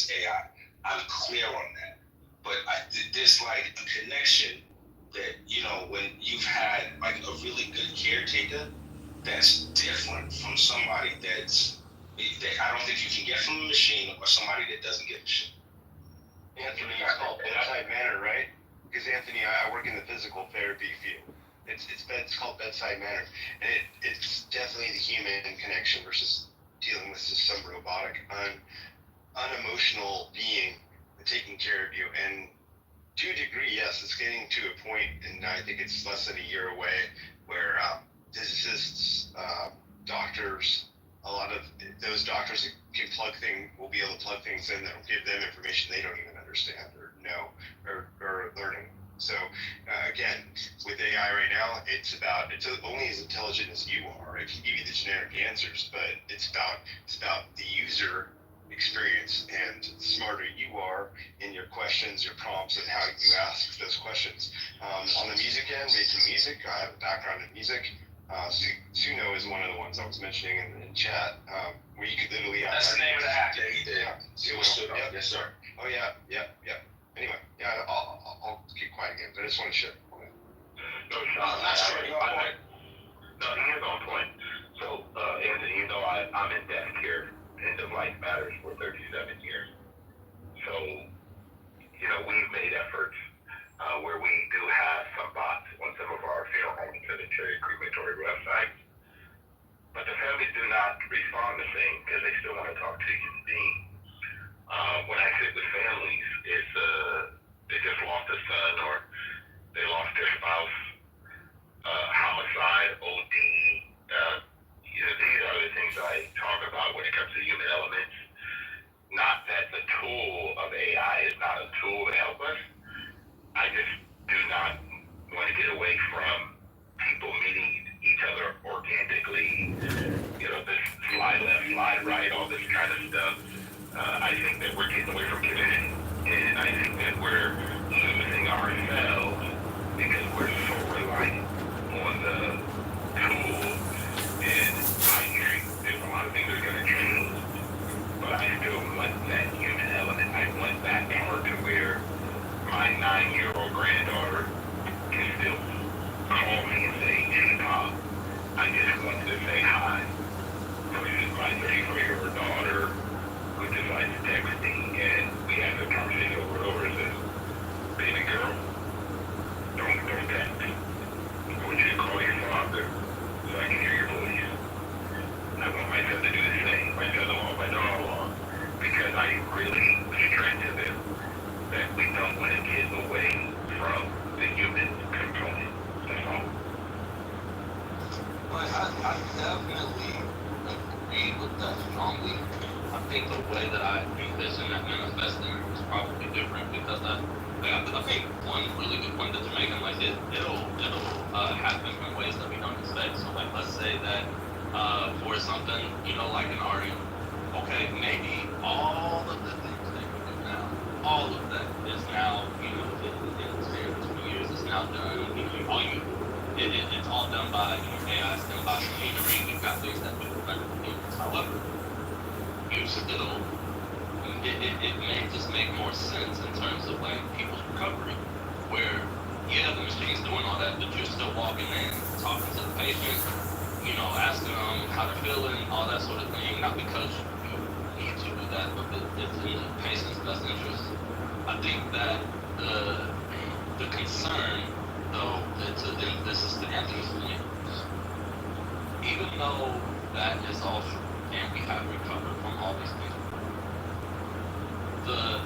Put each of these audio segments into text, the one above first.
against AI. I'm clear on that. But there's like a connection that, when you've had like a really good caretaker that's different from somebody that I don't think you can get from a machine or somebody that doesn't give a shit. Anthony, it's called bedside manner, right? Because Anthony, I work in the physical therapy field. It's called bedside manner, and it's definitely the human connection versus dealing with just some robotic, unemotional being taking care of you. And to a degree, yes, it's getting to a point, and I think it's less than a year away, where physicists, doctors, a lot of those doctors will be able to plug things in that will give them information they don't even understand or know or learning. So again, with AI right now, it's only as intelligent as you are. It can give you the generic answers, but it's about the user experience, and the smarter you are in your questions, your prompts, and how you ask those questions. On the music end, making music, I have a background in music. Suno is one of the ones I was mentioning in chat, where you could literally ask. That's the name of the hack that he did. Yeah. Suno. Yep. Yes, sir. Oh yeah. Anyway, yeah, I'll keep quiet again, but I just want to share. No, Sean, here's on point. So, Anthony, I'm in death care, end of life matters for 37 years. So, we've made efforts where we do have some bots on some of our funeral home and cemetery crematory websites, but the families do not respond the same because they still want to talk to human beings. When I sit with families, it's they just lost a son or they lost their spouse, homicide, OD. These are the things I talk about when it comes to human elements. Not that the tool of AI is not a tool to help us. I just do not want to get away from people meeting each other organically. This slide left, slide right, all this kind of stuff. I think that we're getting away from connection, and I think that we're losing ourselves because we're so reliant on the tool. And I agree, there's a lot of things that are going to change, but I still want that human element. I want that part to where my 9-year-old granddaughter can still call me and say, "Hey, Pop, I just wanted to say hi," versus my 3-year-old daughter who decides to text me and we have a conversation over and says, "Baby girl, don't text me. I want you to call your father so I can hear your voice." I want my son to do the same, my son-in-law, my daughter-in-law, because I really stress to them that we don't want to get away from the human component. That's all. But I definitely agree with that strongly. I think the way that I envision that manifesting is probably different because I think one really good point that you're making, like it'll happen in ways that we don't expect. So like let's say that for something, like an REM, okay, maybe all of the things that you do now, all of that is now, in 10 years it's now done. It's all done by AI, it's done by machinery. You've got things that we do better than humans. However, you still, it may just make more sense in terms of like people's recovery, where the machine's doing all that, but you're still walking in, talking to the patient, asking them how they're feeling, all that sort of thing. Not because you need to do that, but it's in the patient's best interest. I think that the concern, though, this is to Anthony's point, even though that is all true, and we have recovered from all these things, the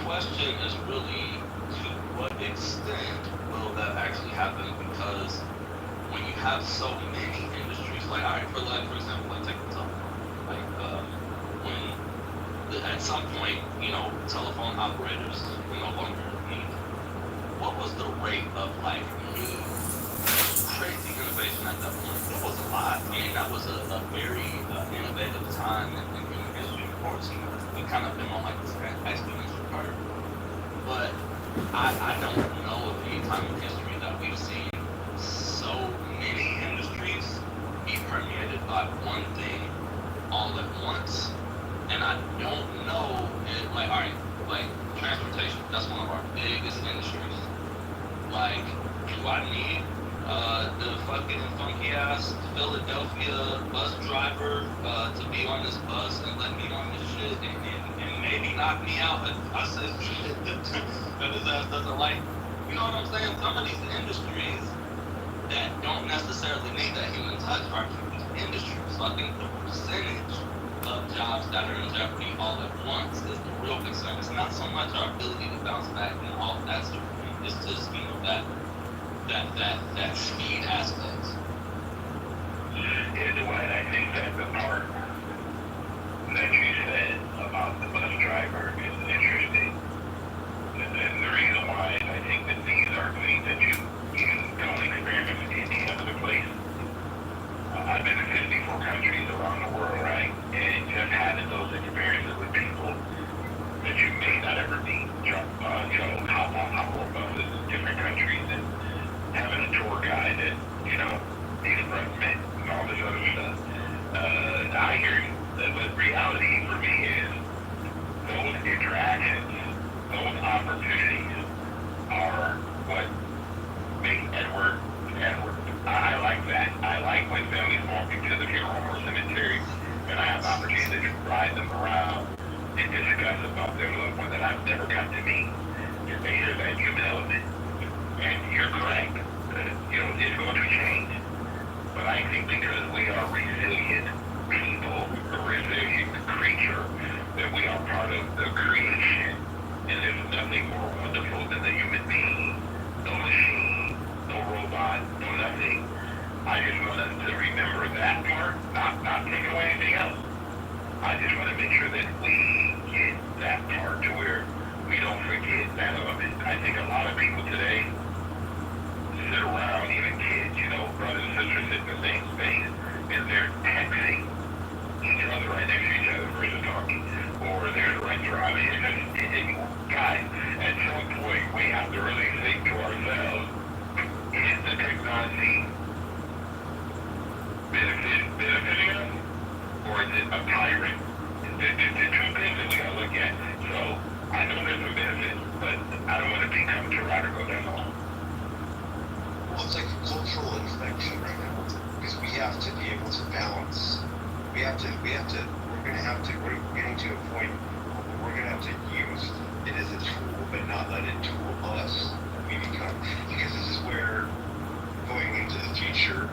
question is really to what extent will that actually happen? Because when you have so many industries, for example, like take the telephone, when at some point, telephone operators were no longer needed. What was the rate of new crazy innovation at that point? It was a lot. I mean, that was a very innovative time in human history. Of course, we've kind of been on this exponential curve. But I don't know of any time in history that we've seen so many industries be permeated by one thing all at once. And I don't know if like, all right, like transportation, that's one of our biggest industries. Like, do I need the fucking funky ass Philadelphia bus driver to be on this bus and let me on this shit and maybe knock me out if I said shit that his ass doesn't like? You know what I'm saying? Some of these industries that don't necessarily need that human touch are huge industries. So I think the percentage of jobs that are in jeopardy all at once is the real concern. It's not so much our ability to bounce back and all of that stuff. It's just, you know, that speed aspect. Yeah, Dwight, I think that the part that you said about the bus driver is interesting. And the reason why is I think that these are things that you don't experience in any other place. I've been in 54 countries around the world, right? And just having those experiences with people that you may not ever meet, hop on buses in different countries and having a tour guide that, you know, he's met and all this other stuff. I hear you. But reality for me is those interactions, those opportunities are what make Edward. I like that. I like when families walk into the funeral home or cemetery and I have the opportunity to ride them around and discuss about their loved one that I've never got to meet. And they hear that human element. And you're correct. You know, it's going to change. But I think because we are resilient people, a resilient creature, that we are part of the creation. And there's nothing more wonderful than the human being. No machine, no robot, no nothing. I just want us to remember that part, not take away anything else. I just want to make sure that we get that part to where we don't forget that element. I think a lot of people today sit around, even kids, you know, brothers and sisters sit in the same space, and they're texting each other right next to each other versus talking. Or they're like driving, and guys, at some point we have to really think to ourselves, is the technology benefiting us, or is it a tyrant? The two things that we gotta look at. So I know there's some benefits, but I don't want to become tyrannical, that's all. Well, it's like a cultural infection right now because we have to be able to balance. We're getting to a point where we're gonna have to use it as a tool, but not let it tool us. We become, because this is where going into the future,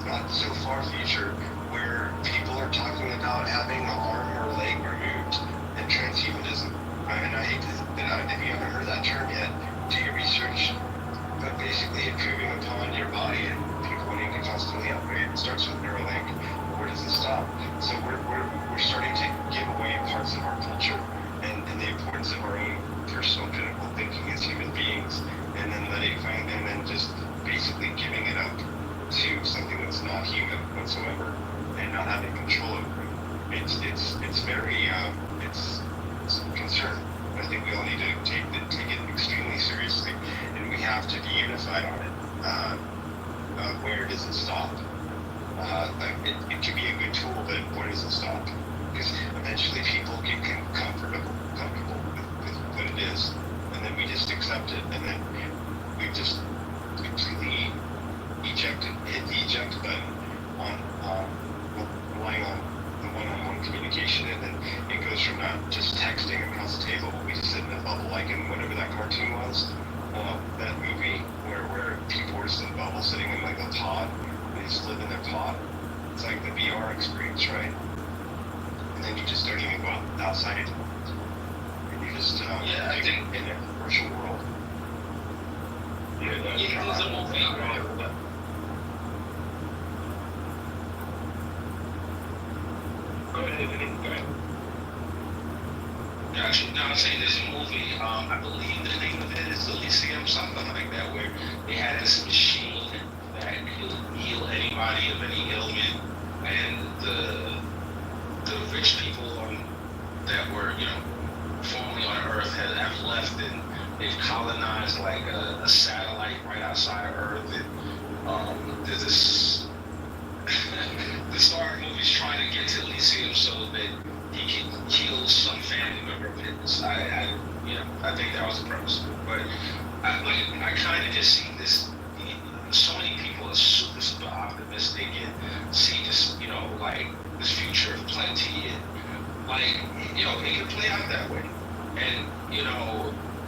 not so far future, where people are talking about having an arm or leg removed and transhumanism. And I hate to, if you haven't heard that term yet, do your research. But basically improving upon your body and people wanting to constantly upgrade. It starts with Neuralink. Where does it stop? So we're starting to give away parts of our culture and the importance of our own personal critical thinking as human beings, and then just basically giving it up to something that's not human whatsoever and not having control over it. It's very it's a concern. I think we all need to take it extremely seriously, and we have to be unified on it. Where does it stop? It can be a good tool, but where does it stop? Because eventually people get comfortable with what it is, and then we just accept it, and then we just completely hit the eject button on relying on the one-on-one communication, and then it goes from not just texting across the table, we just sit in a bubble like in whatever that cartoon was, that movie where people were just in a bubble sitting in like a pod. They just live in their pod. It's like the VR experience, right? And then you just don't even go outside it. And you just I think in a virtual world. there's a movie. Go ahead. Gotcha. Now I'm saying there's a movie, I believe the name of it is Elysium, something like that, where they had this machine that could heal anybody of any ailment, and the rich people that were, you know, formerly on Earth have left, and they've colonized like a satellite right outside of Earth, and there's this the star of the movie's trying to get to Elysium so that he can heal some family I think that was the purpose. But I kind of just see this. So many people are super, super optimistic and see this, this future of plenty, and it can play out that way. And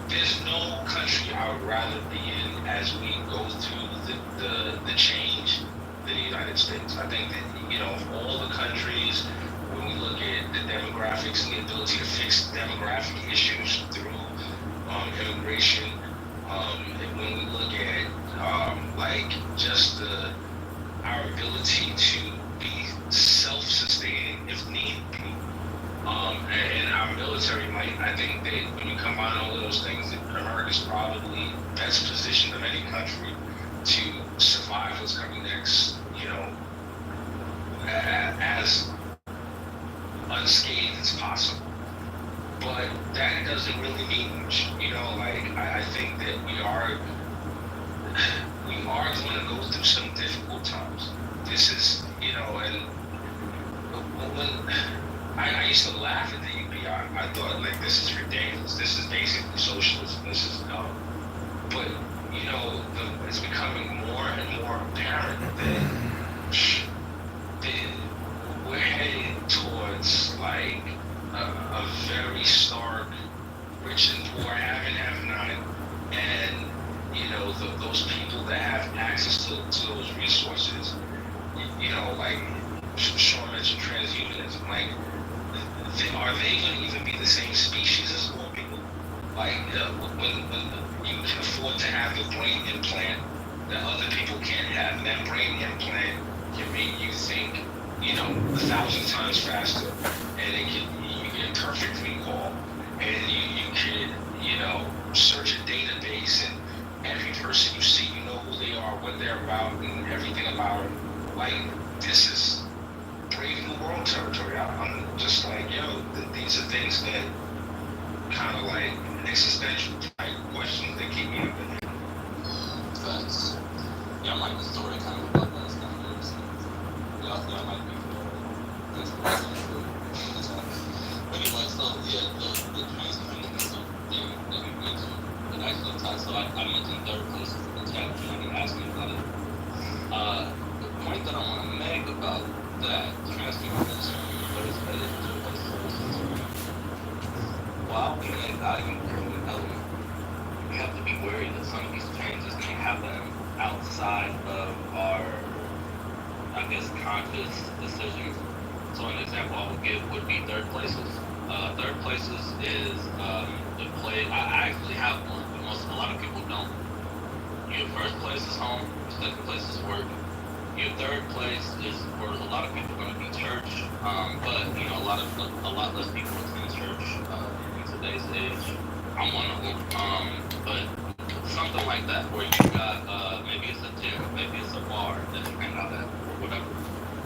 there's no country I would rather be in as we go through the change than the United States. I think that of all the countries, when we look at the demographics and the ability to fix demographic issues through immigration, and when we look at just our ability to be self-sustaining if need be, and our military might, I think that when you combine all of those things, that America's probably best positioned of any country to survive what's coming next, as unscathed as possible. But that doesn't really mean much, I think that we are going to go through some difficult times. This is, and when I used to laugh at the UPI, I thought, this is ridiculous. This is basically socialism. This is dumb. But, it's becoming more and more apparent that we're headed towards, a very stark rich and poor, have and have not. And, those people that have access to those resources, Sean mentioned transhumanism, are they going to even be the same species as poor people? When you can afford to have the brain implant that other people can't have, and that brain implant can make you think, 1,000 times faster, and you get perfect recall, and you can, search a database, and every person you see, you know who they are, what they're about, and everything about them. This is brave new world territory. I'm just these are things that kind of existential type questions that keep me up at night. Facts. Yeah, I like the story kind of about that stuff. Y'all might be inspiration. Anyway, so the transhumanism thing that you mentioned, it actually ties. So I mentioned third place in the chat. You asked me about it. The point that I want to make about that transhumanism, what is headed to, what is while we may value the human element, we have to be wary that some of these changes may happen outside of our, conscious decisions. So an example I would give would be third places. Third places is the play. I actually have one, but a lot of people don't. Your first place is home. Your second place is work. Your third place is where a lot of people are going to be church, but a lot less people attend church in today's age. I'm one of them. But something like that, where you got maybe it's a gym, maybe it's a bar that you hang out at, or whatever.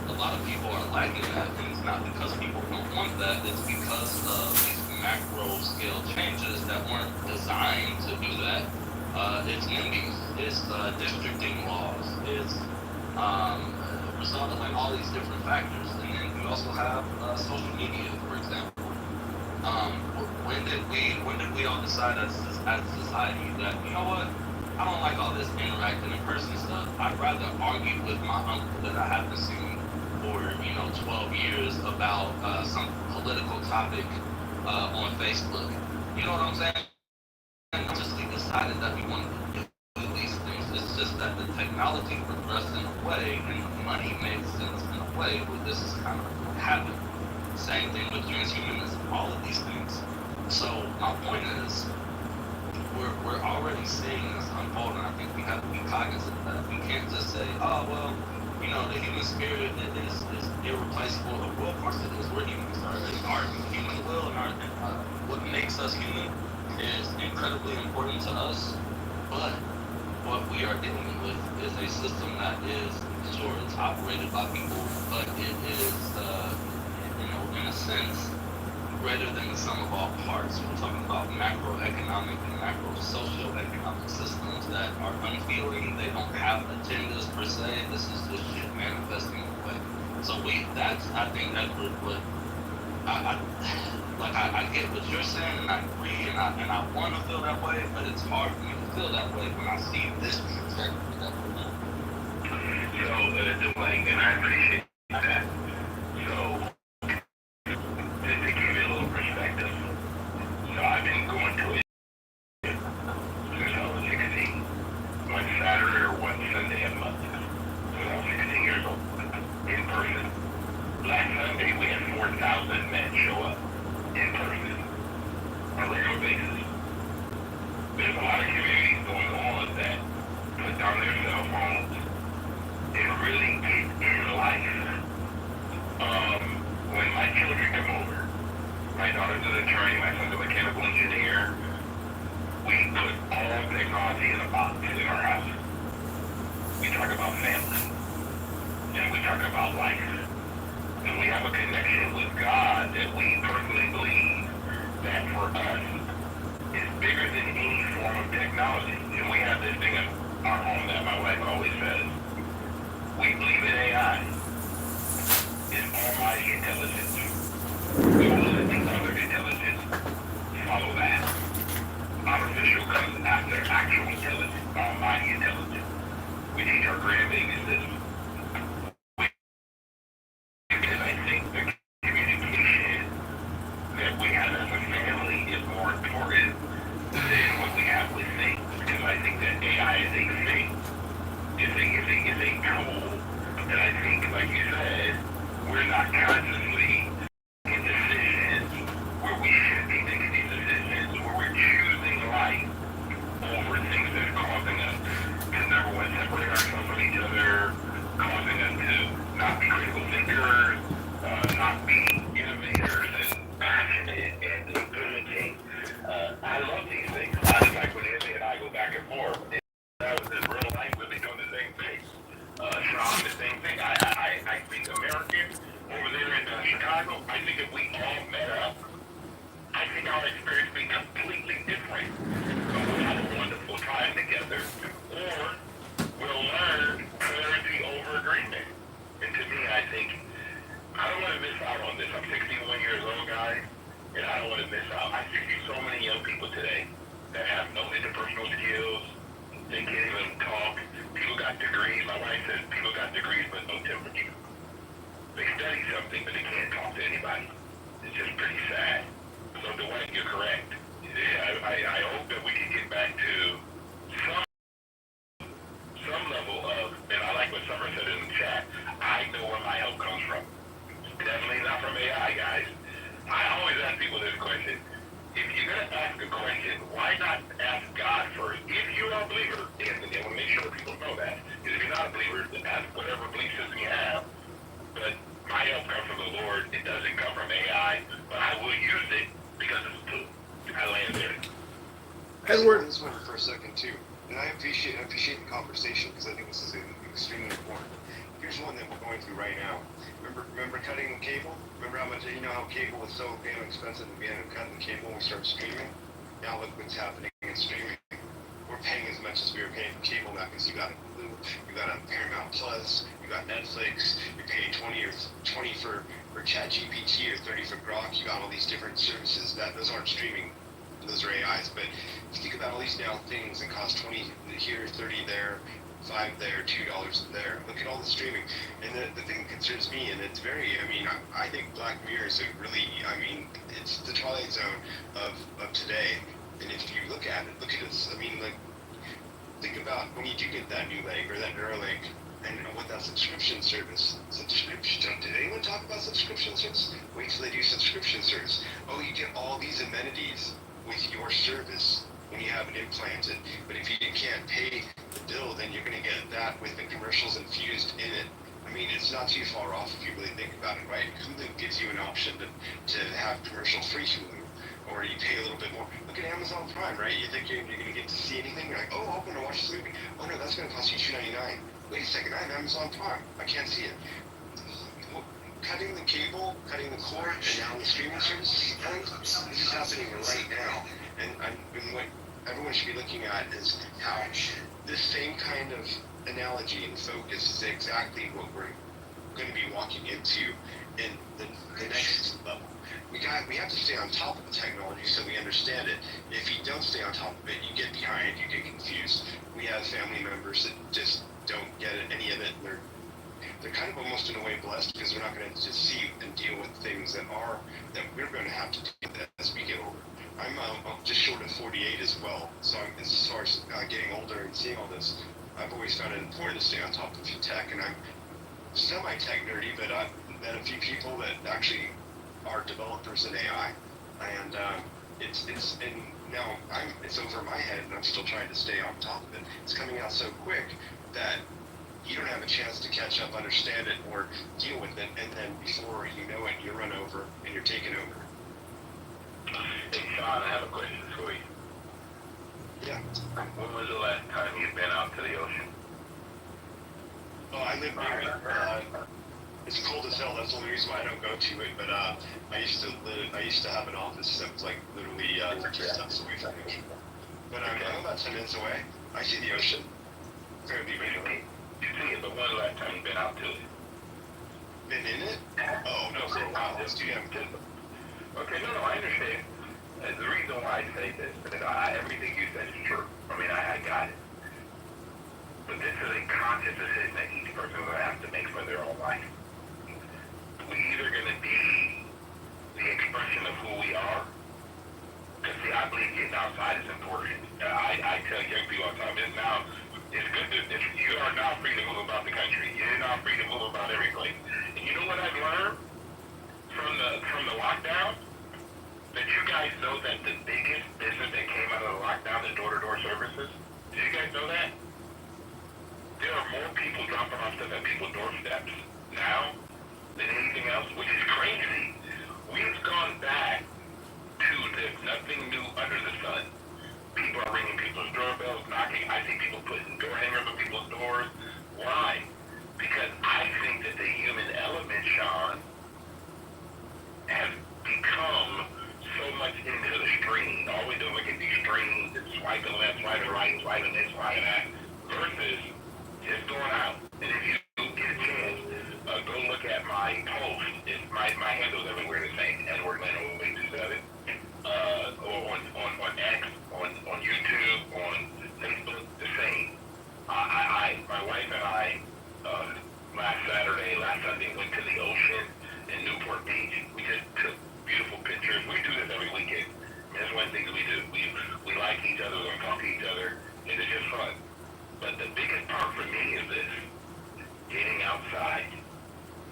A lot of people are lacking that, and it's not because people don't want that. It's because of these macro scale changes that weren't designed to do that. It's NIMBYs, it's districting laws, it's result of all these different factors. And then you also have social media, for example. When did we all decide as a society that, you know what, I don't like all this interacting in person stuff. I'd rather argue with my uncle that I haven't seen for 12 years about some political topic on Facebook. You know what I'm saying? And just we decided that we wanted to do these things. It's just that the technology progressed in a way, and the money made sense in a way where this is kind of what happened. Same thing with transhumanism, all of these things. So my point is, we're already seeing this unfold, and I think we have to be cognizant of that. We can't just say, oh well, the human spirit is irreplaceable. Well, of course it is. We're humans. Our human will and what makes us human is incredibly important to us. But what we are dealing with is a system that is, sure, it's operated by people, but it is, in a sense, greater than the sum of all parts. We're talking about macroeconomic and macro-socioeconomic systems that are unfeeling. They don't have agendas per se. This is just shit manifesting in a way. So I think that's what like I get what you're saying, and I agree, and I want to feel that way, but it's hard for me to feel that way when I see this trajectory that we're on. So, Dwayne, and I appreciate that. So, just to give you a little perspective, so I've been going to it since I was 16. One Saturday or one Sunday a month. When I was 16 years old, in person. Last Sunday, we had 4,000 men show up in person on a regular basis. There's a lot of communities going on that put down their cell phones and really get in life. When my children come over, my daughter's an attorney, my son's a mechanical engineer, we put all technology in a box in our house. We talk about family, and we talk about life. And we have a connection with God that we personally believe that for us is bigger than any form of technology. And we have this thing in our home that my wife always says. We believe in AI. It's almighty intelligence. We will let the other intelligence follow that. Artificial comes after actual intelligence, almighty intelligence. We teach our grandbabies this. Because I think the communication that we have as a family is more important than what we have with things. Because I think that AI is a thing. Is a tool that I think, like you said, we're not consciously in decisions where we should be making these decisions, where we're choosing life over things that are causing us to number one, separate ourselves from each other, causing us to not be critical thinkers, not be innovators and passionate and implementing. I love these things. I like when Andy and I go back and forth. That was in real life, we'll be doing the same thing. Sean, the same thing. I think Americans over there in Chicago, I think if we all met up, I think our experience would be completely different. We'll have a wonderful time together, or we'll learn clarity over agreement. And to me, I think, I don't want to miss out on this. I'm 61 years old, guys, and I don't want to miss out. I see so many young people today that have no interpersonal skills. They can't even talk. People got degrees. My wife says people got degrees but no temperature. They study something, but they can't talk to anybody. It's just pretty sad. So, Dwight, you're correct. Yeah, I hope that we can get back to some level of, and I like what Summer said in the chat, I know where my help comes from. Definitely not from AI, guys. I always ask people this question. If you're going to ask a question, why not ask God first? If you're a believer, and we'll make sure people know that, because if you're not a believer, then ask whatever belief system you have. But my help comes from the Lord. It doesn't come from AI, but I will use it because it's a tool. I land there. Edward, this one for a second too, and I appreciate the conversation because I think this is extremely important. Here's one that we're going through right now. Remember cutting cable? Remember how much, how cable was so damn expensive and we ended up cutting the cable when we started streaming? Now look what's happening in streaming. We're paying as much as we were paying for cable now because you got a Hulu, you got a Paramount Plus, you got Netflix, you're paying 20 for ChatGPT or 30 for Grok, you got all these different services those aren't streaming, those are AIs, but if you think about all these now things that cost 20 here, 30 there, $5 there, $2 there. Look at all the streaming. And the thing that concerns me, and it's very, I think Black Mirror is it's the twilight zone of today. And if you look at this, think about when you do get that new leg or that Neuralink, and what that subscription service, did anyone talk about subscription service? Wait till they do subscription service. Oh, you get all these amenities with your service when you have it implanted, but if you can't pay the bill, then you're going to get that with the commercials infused in it. It's not too far off if you really think about it, right? Hulu gives you an option to have commercial-free Hulu, or you pay a little bit more. Look at Amazon Prime, right? You think you're going to get to see anything? You're like, oh, I'm going to watch this movie. Oh, no, that's going to cost you $2.99. Wait a second, I have Amazon Prime. I can't see it. Cutting the cable, cutting the cord, and now the streaming services, this is happening right now. And what everyone should be looking at is how this same kind of analogy and focus is exactly what we're going to be walking into in the next level. We have to stay on top of the technology so we understand it. If you don't stay on top of it, you get behind, you get confused. We have family members that just don't get any of it. They're kind of almost in a way blessed because they're not going to just see and deal with things that we're going to have to deal with as we get older. I'm just short of 48 as well, so as far as getting older and seeing all this, I've always found it important to stay on top of tech, and I'm semi-tech nerdy, but I've met a few people that actually are developers in AI, and it's over my head, and I'm still trying to stay on top of it. It's coming out so quick that you don't have a chance to catch up, understand it, or deal with it, and then before you know it, you're run over and you're taken over. Hey, Sean, I have a question for you. Yeah. When was the last time you've been out to the ocean? Oh, I live near it. It's cold as hell. That's the only reason why I don't go to it. But I used to have an office that was like literally 50 steps away from the ocean. But I'm about 10 minutes away. I see the ocean fairly regularly. You see it, but when was the last time you've been out to it? Been in it? Oh, no, for a while. It's too damn cold. Okay, no, I understand. And the reason why I say this is that everything you said is true. I mean, I got it. But this is a conscious decision that each person will have to make for their own life. We're either going to be the expression of who we are, because see, I believe getting outside is important. I tell young people all the time, it's good you are now free to move about the country. You're now free to move about every place. And you know what I've learned from the lockdown? That you guys know that the biggest business that came out of the lockdown is door-to-door services? Did you guys know that? There are more people dropping off stuff at people's doorsteps now than anything else, which is crazy. We've gone back to there's nothing new under the sun. People are ringing people's doorbells, knocking. I see people putting door hangers on people's doors. Why? Because I think that the human element, Sean, has become so much into the screen. All we do is look at these screens and swiping left, swiping right, swiping this, swiping that, versus just going out. And if you get a chance, go look at my post. My handle's everywhere the same. Edward Leno 827. Or on X, on YouTube, on Facebook, the same. My wife and I, last Sunday, went to the ocean in Newport Beach. We just took beautiful pictures. We do this every weekend. I mean, that's one thing that we do. We like each other, we talk to each other, and it's just fun. But the biggest part for me is this: getting outside,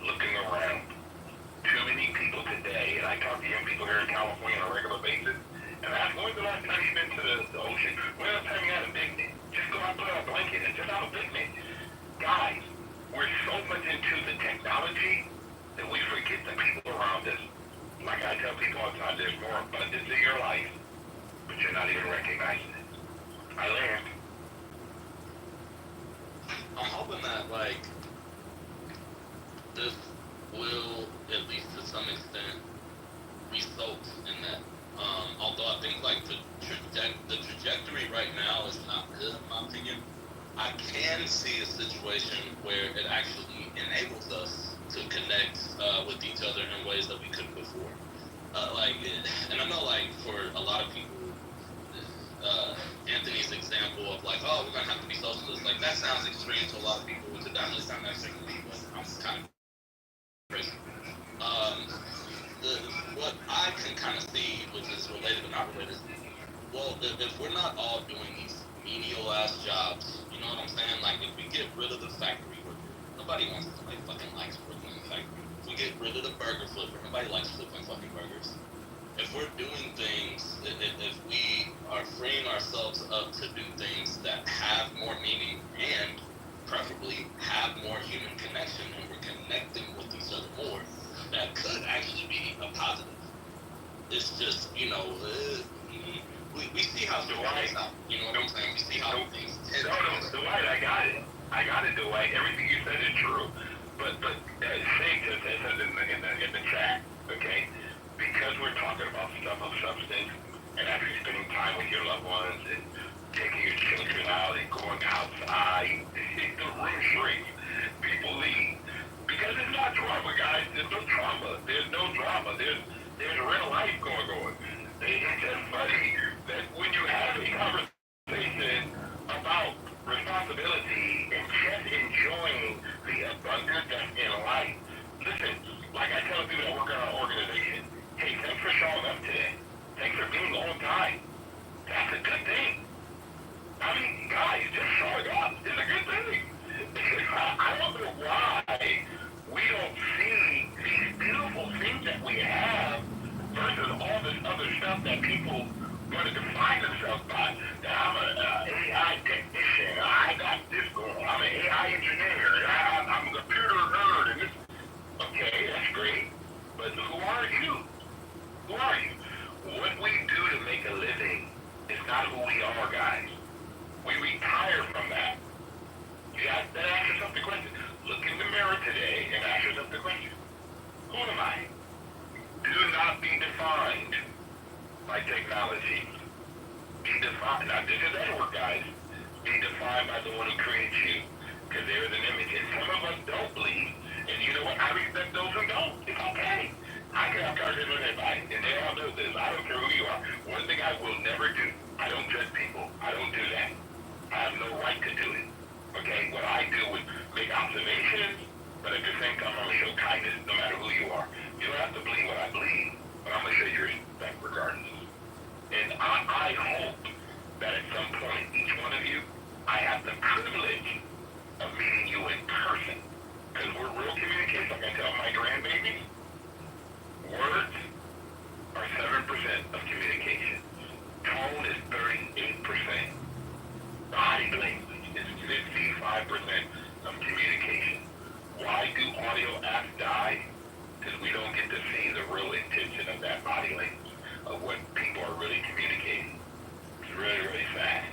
looking around. Too many people today, and I talk to young people here in California on a regular basis, and I ask, when's the last time you've been to the ocean? When's the last time you had a picnic? Just go out, put out a blanket, and just have a picnic. Guys, we're so much into the technology that we forget the people around us. Like I tell people all the time, there's more abundance in your life, but you're not even recognizing it. I learned. I'm hoping that, like, this will, at least to some extent, result in that. Although I think, like, the trajectory right now is not good, in my opinion. I can see a situation where it actually enables us to connect with each other in ways that we couldn't before. And I know, like, for a lot of people, Anthony's example of, like, oh, we're going to have to be socialists, like, that sounds extreme to a lot of people, which it doesn't sound extreme to me, but I'm kind of crazy. What I can kind of see, which is related but not related, well, if we're not all doing these menial ass jobs, you know what I'm saying? Like, if we get rid of the factory worker, nobody fucking likes working in the factory. If we get rid of the burger flipper, nobody likes flipping fucking burgers. If we're doing things, if we are freeing ourselves up to do things that have more meaning and preferably have more human connection, and we're connecting with each other more, that could actually be a positive. It's just, we see how things work out. You know what I'm saying? We see how things tend to work. Dwight, I got it, Dwight. Everything you said is true. But Shane just said in the chat, okay? Because we're talking about stuff of substance, and actually spending time with your loved ones, and taking your children out, and going outside, the room shrinks. People leave. Because it's not not drama, guys. There's no trauma. There's no drama. There's real life going on. It's just funny that when you have a conversation about responsibility and just enjoying the abundance that's in life. Listen, like I tell people that work in our organization, hey, thanks for showing up today. Thanks for being on time. That's a good thing. I mean, guys, just showing up is a good thing. I don't know why we don't see these beautiful things that we have versus all this other stuff that people want to define themselves by. That I'm an AI technician. I got this going on. I'm an AI engineer. I'm a computer nerd. And this. Okay, that's great. But who are you? Who are you? What we do to make a living is not who we are, guys. We retire from that. You got to ask yourself the question. Look in the mirror today and ask yourself the question. Who am I? Do not be defined by technology. Be defined. Now, this is Edward, guys. Be defined by the one who creates you. Because there is an image. And some of us don't believe. And you know what? I respect those who don't. It's okay. I can have conversations with everybody. And they all know this. I don't care who you are. One thing I will never do. I don't judge people. I don't do that. I have no right to do it. Okay? What I do is make observations, but at the same time, I'm going to show kindness no matter who you are. You don't have to believe what I believe, but I'm going to show you respect regardless. And I hope that at some point, each one of you, I have the privilege of meeting you in person. Because we're real communicators. Like I tell my grandbabies, words are 7% of communication. Tone is 38%. Body language is 55% of communication. Why do audio apps die? Because we don't get to see the real intention of that body language, of what people are really communicating. It's really, really sad.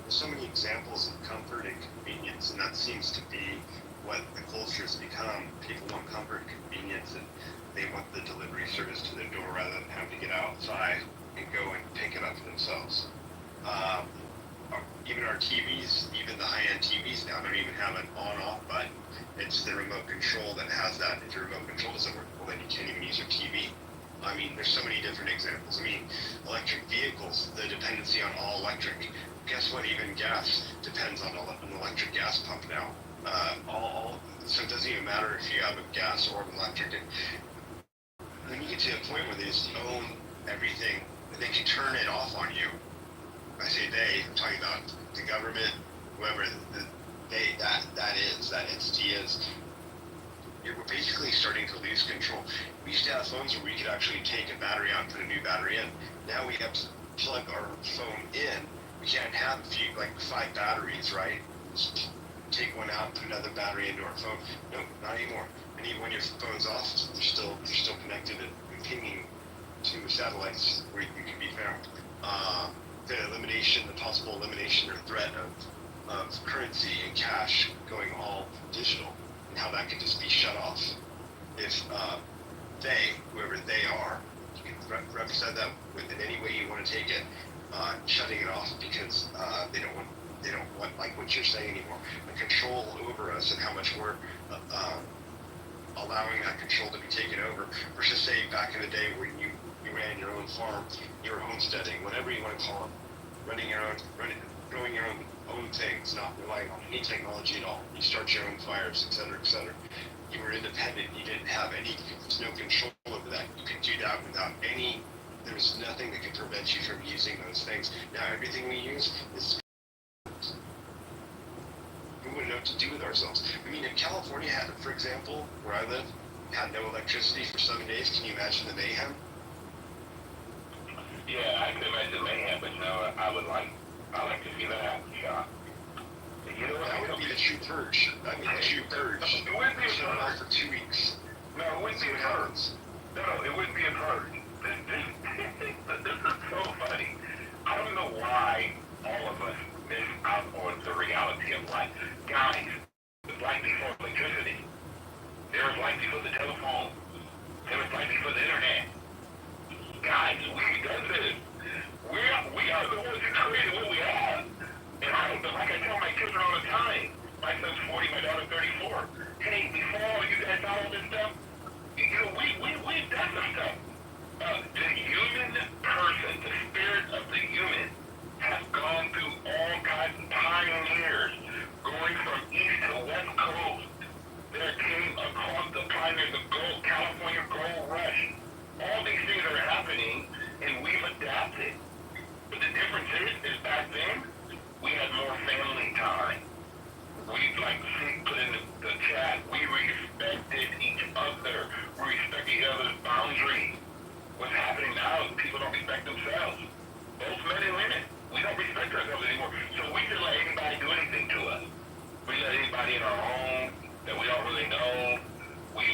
So many examples of comfort and convenience, and that seems to be what the culture has become. People want comfort and convenience, and they want the delivery service to their door rather than having to get outside and go and pick it up themselves. Even our TVs, even the high-end TVs now don't even have an on-off button. It's the remote control that has that. If your remote control doesn't work, well, then you can't even use your TV. I mean, there's so many different examples. I mean, electric vehicles, the dependency on all electric. Guess what? Even gas depends on an electric gas pump now. So it doesn't even matter if you have a gas or an electric. When you get to a point where they just own everything, they can turn it off on you. I say they, I'm talking about the government, whoever that entity is. We're basically starting to lose control. We used to have phones where we could actually take a battery out and put a new battery in. Now we have to plug our phone in. We can't have 5 batteries, right? Just take one out, put another battery into our phone. No, not anymore. And even when your phone's off, they're still connected and pinging to satellites where you can be found. The possible elimination or threat of currency and cash going all digital, and how that can just be shut off. If whoever they are, you can represent that in any way you want to take it, shutting it off because they don't want like what you're saying anymore. The control over us and how much we're allowing that control to be taken over. Versus say back in the day when you ran your own farm, you were homesteading, whatever you want to call it, growing your own things, not relying on any technology at all. You start your own fires, etc., etc. You were independent. You didn't have there's no control over that. You could do that without there was nothing that could prevent you from using those things. Now everything we use is, we wouldn't know what to do with ourselves. I mean, if California had, for example, where I live, had no electricity for 7 days, can you imagine the mayhem? Yeah, I can imagine mayhem, but no, I like to see that happen, Sean. You know what? That would be the true purge. I mean, the true purge. It wouldn't be a purge for 2 weeks. No, it wouldn't be a purge. No, it wouldn't be a purge. This is so funny. I don't know why all of us miss out on the reality of life. Guys, there's life before electricity. There's life before the telephone. There was life before the internet. Guys, we've done this. We in our own that we don't really know. We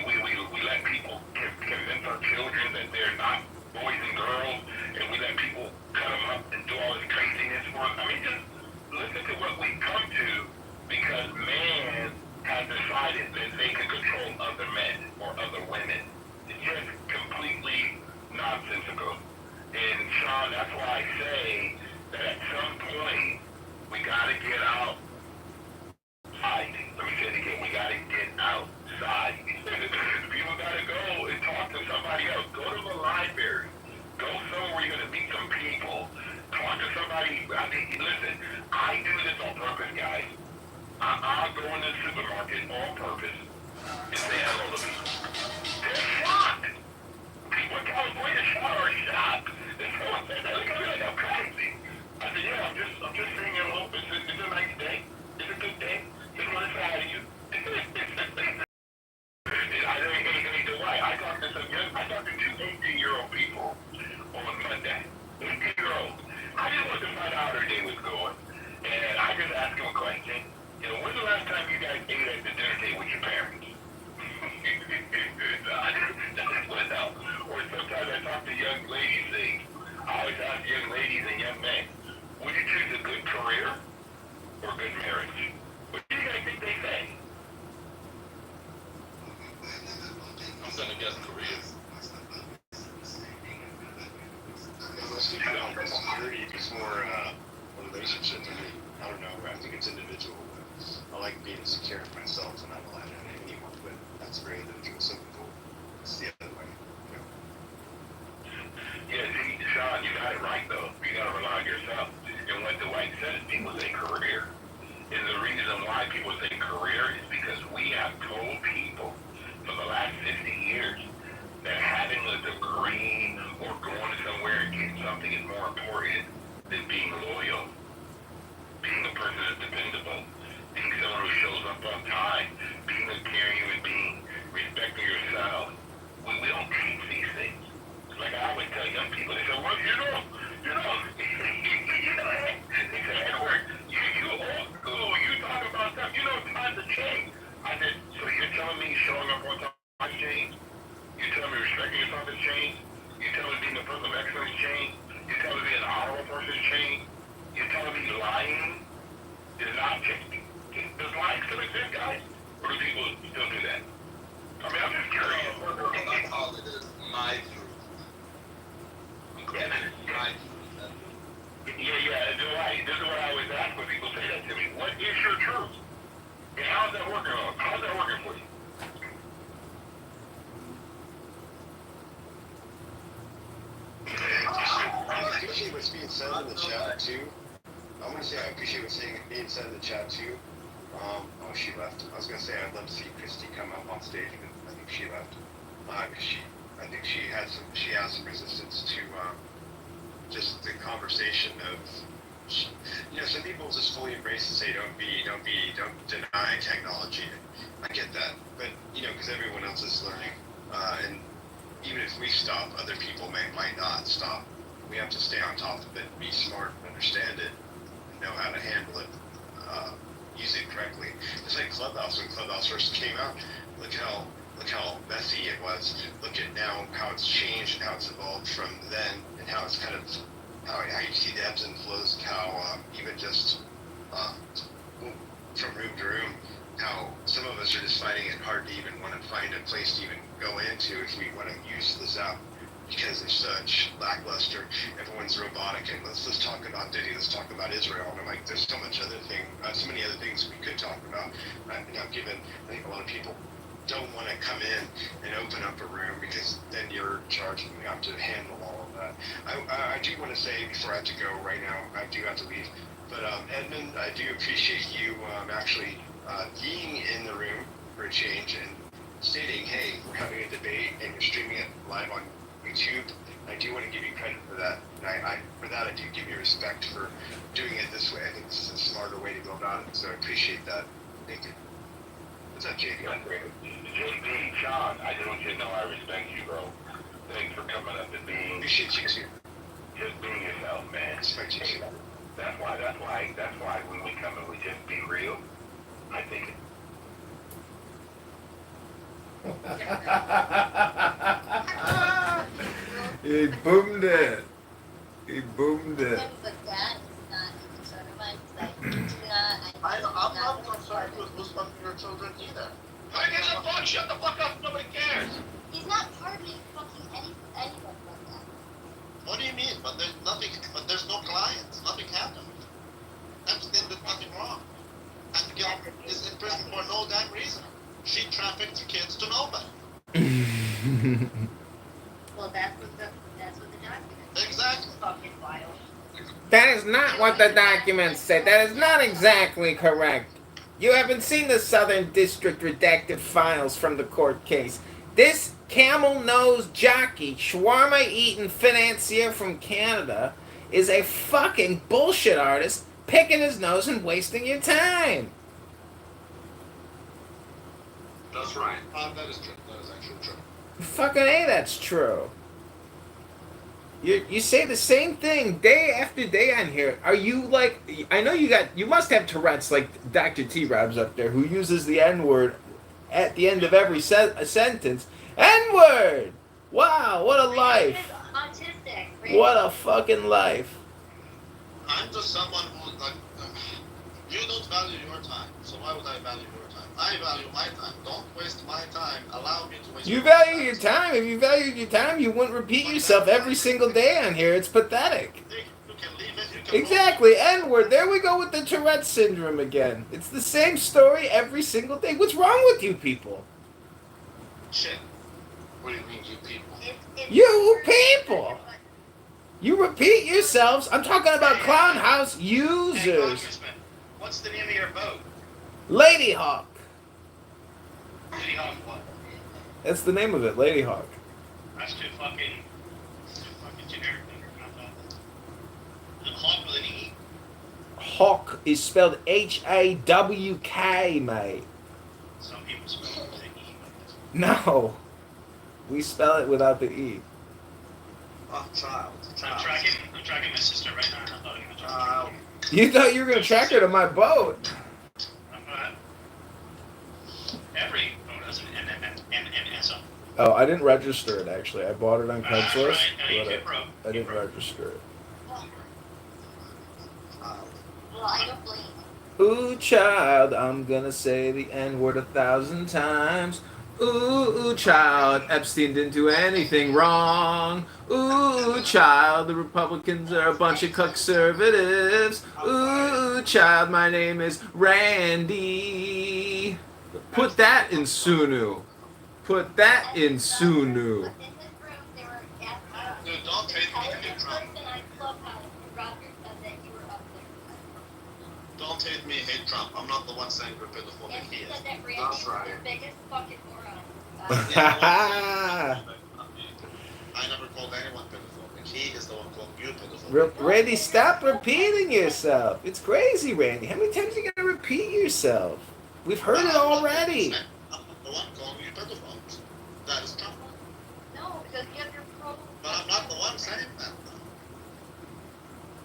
let people convince our children that they're not boys and girls, and we let people cut them up and do all this craziness for us. I mean, just listen to what we come to because man has decided that they can control other men or other women. It's just completely nonsensical. And Sean, that's why I say that at some point we got to get outside. Let me say it again. We got to get outside. People got to go and talk to somebody else. Go to the library. Go somewhere where you're going to meet some people. Talk to somebody. I mean, listen, I do this on purpose, guys. I'll go in the supermarket on purpose and say hello to people. They're shocked. People in California are shocked. They look at me like I'm crazy. I said, yeah, I'm just saying hello. It's a nice day. It's a good day. Just want to say hi to you. I talked to two 18-year-old people on Monday. 18-year-olds. I just wanted to find out how their day was going. And I just asked them a question. You know, when's the last time you guys ate at the dinner table with your parents? I just want to know. Or sometimes I talk to young ladies things. I always ask young ladies and young men, would you choose a good career or good marriage? What do you guys think they say? I'm gonna guess careers. Most people don't go security, it's more relationship to me. I don't know, I think it's individual. I like being secure in myself and I don't rely on anyone, but that's very individual. Some people, it's the other way. You know? Yeah, see, Sean, you got it right though. You got to rely on yourself. And what Dwight says, people say career. And the reason why people say career is because we have told people for the last 50 years that having a degree or going somewhere and getting something is more important than being loyal, being a person that's dependable, being someone who shows up on time, being a caring human being, respecting yourself. We don't teach these things. Like I always tell young people, they say, well, they say, Edward, you old school, you talk about stuff, times have changed. I said, so you're telling me showing up on time has changed? You're telling me respecting yourself has changed? You're telling me being a person of excellence changed? You're telling me being an honorable person has changed? You're telling me lying is not changing? Does lying still exist, guys? Or do people still do that? I mean, I'm just curious. I call it as my truth. My truth. Yeah, Dwight, this is what I always ask when people say that to me. What is your truth? And how's that working on? How's that working for you? I appreciate what's being said in the chat too. I want to say I appreciate what's being said in the chat too. Oh, she left. I was gonna say I'd love to see Christy come up on stage, but I think she left. I think she has some resistance to just the conversation of, some people just fully embrace and say don't deny technology. I get that, but because everyone else is learning, and even if we stop, other people might not stop. We have to stay on top of it, be smart, understand it, and know how to handle it, use it correctly. It's like Clubhouse. When Clubhouse first came out, look how messy it was. Look at now how it's changed and how it's evolved from then, and how it's kind of how you see the ebbs and flows. How even just from room to room, how some of us are just finding it hard to even want to find a place to even go into if we want to use this app, because it's such lackluster. Everyone's robotic, and let's talk about Diddy. Let's talk about Israel. And I'm like, there's so many other things we could talk about. I think a lot of people don't want to come in and open up a room because then you're charged and you have to handle all of that. I do want to say before I have to go right now, I do have to leave. But Edmund, I do appreciate you actually being in the room for a change and stating, hey, we're having a debate and you're streaming it live on YouTube. I do want to give you credit for that. And for that, I do give you respect for doing it this way. I think this is a smarter way to go about it. So I appreciate that. Thank you. What's up, JB? JB, Sean, I don't you know I respect you, bro. Thanks for coming up and being. Appreciate you too. Just being yourself, man. Respect you too. That's why when we come and we just be real, I think He boomed it. He boomed it. But that is not a concern of mine, because I do not, I'm not concerned with who's fucking your children either. I give a fuck. Shut the fuck up. Nobody cares. he's not targeting fucking anyone like that. What do you mean? But there's nothing. But there's no clients. Nothing happened. Epstein did nothing wrong. And Gil is in prison for no damn reason. She trafficked kids to nobody. Well, that's what the document says. Exactly. Fucking wild. That is not what the documents say. That is not exactly correct. You haven't seen the Southern District redacted files from the court case. This camel-nosed jockey, shawarma-eating financier from Canada, is a fucking bullshit artist picking his nose and wasting your time. That's right. That is true. That is actually true. Fucking A, that's true. You say the same thing day after day on here. Are you like, I know you must have Tourette's like Dr. T-Rob's up there, who uses the N-word at the end of every sentence. N-word! Wow, what a life. Autistic. What a fucking life. I'm just someone who, like, you don't value your time, so why would I value your time? I value my time. Don't waste my time. Allow me to waste You your time. value your time. If you valued your time, you wouldn't repeat yourself every single day on here. It's pathetic. You can leave it. You can Exactly, N-word. There we go with the Tourette syndrome again. It's the same story every single day. What's wrong with you people? Shit. What do you mean, you people? You people! You repeat yourselves. I'm talking about Clown House Hey, users. Congressman, what's the name of your boat? Lady Hawk. City Hawk what? That's the name of it, Lady Hawk. That's too fucking generic. Is it Hawk with an E? Hawk is spelled H-A-W-K, mate. Some people spell it with an E. No. We spell it without the E. Oh, child. I'm tracking my sister right now, and I thought I was Child. You thought you were going to track her to my boat. Every boat has an NNS on it. Oh, I didn't register it, actually. I bought it on That's Craigslist, right. No, you but too, bro. I didn't register it. Child. Well, I don't blame you. Ooh, child, I'm gonna say the N-word 1,000 times. Ooh, child, Epstein didn't do anything wrong. Ooh, child, the Republicans are a bunch of conservatives. Ooh, child, my name is Randy. Put that in Sunu. Put that in Sunu. In this room, they were asking Dude, don't take me to hate Trump. person on Clubhouse, and Roger said that you were up there. Don't hate me, hate Trump. I'm not the one saying we're pitiful. And He he is. said that Randy That's was right. the biggest fucking moron. I never called anyone pitiful. He is the one called you pitiful. Randy, stop repeating yourself. It's crazy, Randy. How many times are you gonna repeat yourself? We've heard it already. I'm the one calling you pitiful. That is Trump. No, because you have your problem. But I'm not the one saying that.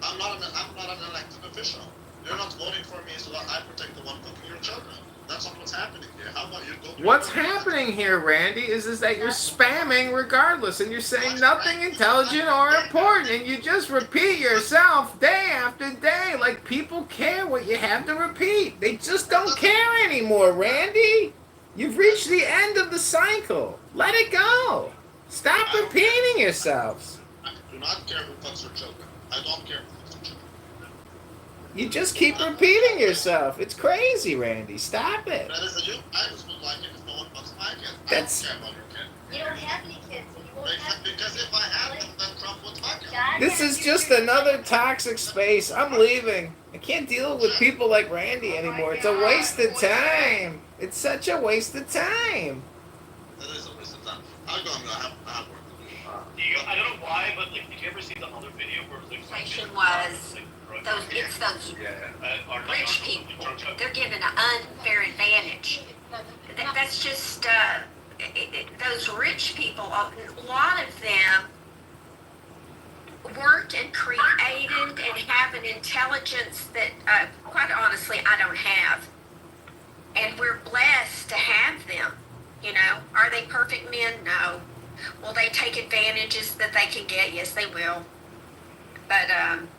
I'm not an elected official. You're not voting for me so that I protect the one cooking your children. That's not what's happening here. How about you go? What's happening here, Randy, is that you're spamming regardless, and you're saying nothing intelligent or important, and you just repeat yourself day after day like people care what you have to repeat. They just don't care anymore, Randy. You've reached the end of the cycle. Let it go. Stop repeating yourselves. I do not care who fucks your children. I don't care who fucks your children. You just keep repeating yourself. It's crazy, Randy. Stop it. That is you. I just would like it if no one fucks my kid. That's- I don't care about your kid. You don't have any kids, so you won't have Because if I had them, then Trump would fuck him. God This has is just another toxic space. I'm leaving. I can't deal with people like Randy anymore. It's a waste of time. It's such a waste of time. That is a waste of time. I'll go. I have work to do. I don't know why, but like, did you ever see the other video where it was like Question was, it's those rich people. They're given an unfair advantage. That's just, those rich people, a lot of them worked and created and have an intelligence that, quite honestly, I don't have. And we're blessed to have them. You know, are they perfect? advantages that they can get. Yes, they will. But and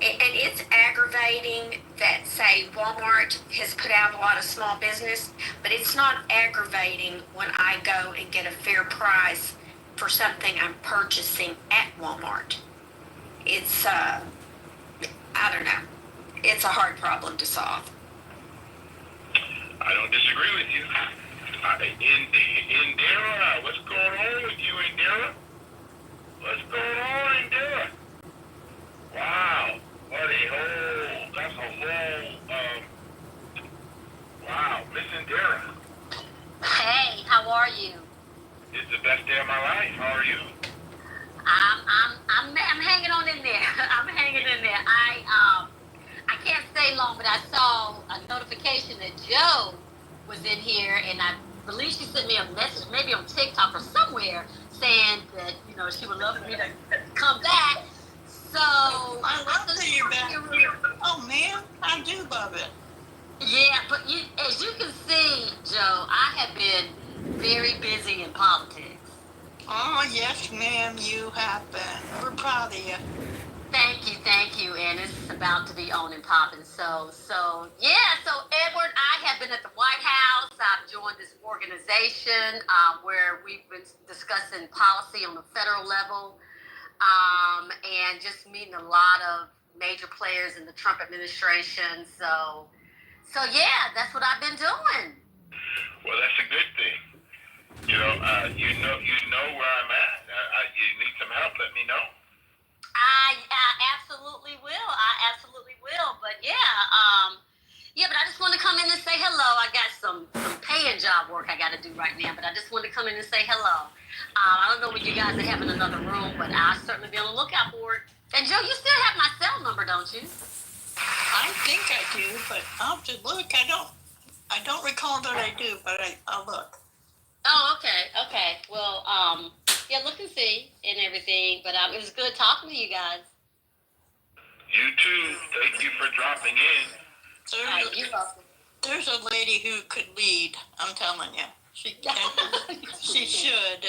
it's aggravating that, say, Walmart has put out a lot of small business, but it's not aggravating when I go and get a fair price for something I'm purchasing at Walmart. It's I don't know. It's a hard problem to solve. I don't disagree with you. Indira, what's going on with you, Indira? What's going on, Indira? Wow, what a whole, that's a whole, wow, Miss Indira. Hey, how are you? It's the best day of my life. How are you? I'm hanging on in there. I'm hanging in there. I can't stay long, but I saw a notification that Joe was in here, and I believe she sent me a message, maybe on TikTok or somewhere, saying that she would love for me to come back. So I love that you're back. Oh man, I do love it. Yeah, but as you can see, Joe, I have been very busy in politics. Oh yes, ma'am, you have been. We're proud of you. Thank you, and it's about to be on and popping. So Edward, I have been at the White House. I've joined this organization where we've been discussing policy on the federal level, and just meeting a lot of major players in the Trump administration. So yeah, that's what I've been doing. Well, that's a good thing. You know where I'm at. You need some help, let me know. I absolutely will. But but I just want to come in and say hello. I got some paying job work I got to do right now, but I just want to come in and say hello. I don't know what you guys are having in another room, but I'll certainly be on the lookout for it. And Joe, you still have my cell number, don't you? I think I do, but I'll have to look. I don't recall that I do, but I'll look. Oh, okay. Well, look and see and everything. But it was good talking to you guys. You too. Thank you for dropping in. You're welcome. There's a lady who could lead. I'm telling you, she can. She should.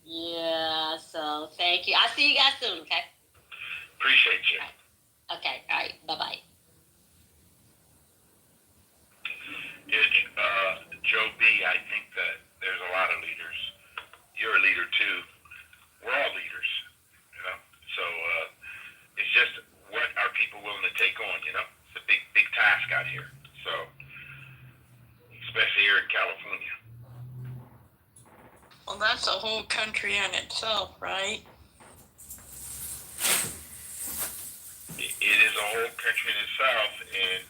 Yeah. So thank you. I'll see you guys soon. Okay. Appreciate you. Okay. All right. Bye-bye. Joe B., I think that there's a lot of leaders. You're a leader too. We're all leaders, So it's just what are people willing to take on, It's a big task out here. So, especially here in California. Well, that's a whole country in itself, right? It is a whole country in itself, and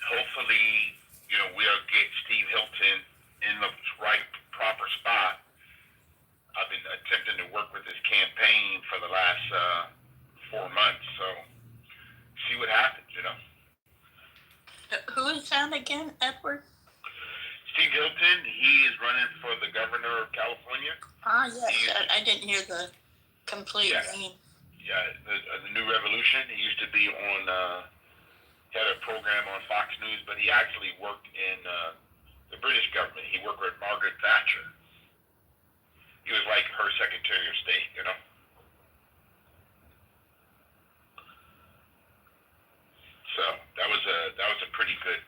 hopefully, we'll get Steve Hilton in the right, proper spot. I've been attempting to work with his campaign for the last 4 months, so see what happens, Who is that again, Edward? Steve Hilton, he is running for the governor of California. Yes, I didn't hear the complete name. Yeah, the New Revolution. He used to be on, had a program on Fox News, but he actually worked in the British government. He worked with Margaret Thatcher. He was like her Secretary of State, So that was a pretty good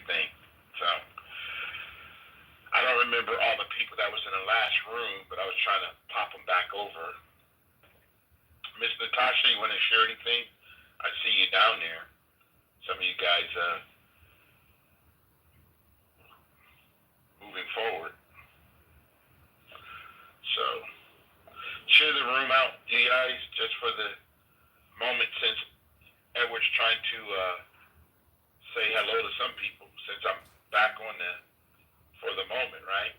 thing. So I don't remember all the people that was in the last room, but I was trying to pop them back over. Miss Natasha, you want to share anything? I see you down there. Some of you guys moving forward. So share the room out, you guys, just for the moment, since Edward's trying to say hello to some people, since I'm back on for the moment, right?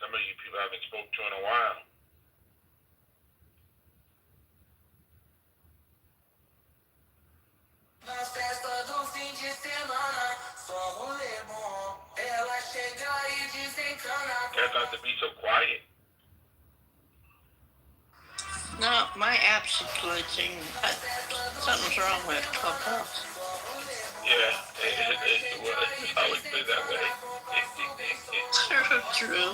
Some of you people I haven't spoke to in a while. Na festa do fim de semana, só rolê bom. Ela chega e desencana. Guys have to be so quiet. No, my app's glitching. Something's wrong with Clubhouse. Yeah, well, it's always been that way. True.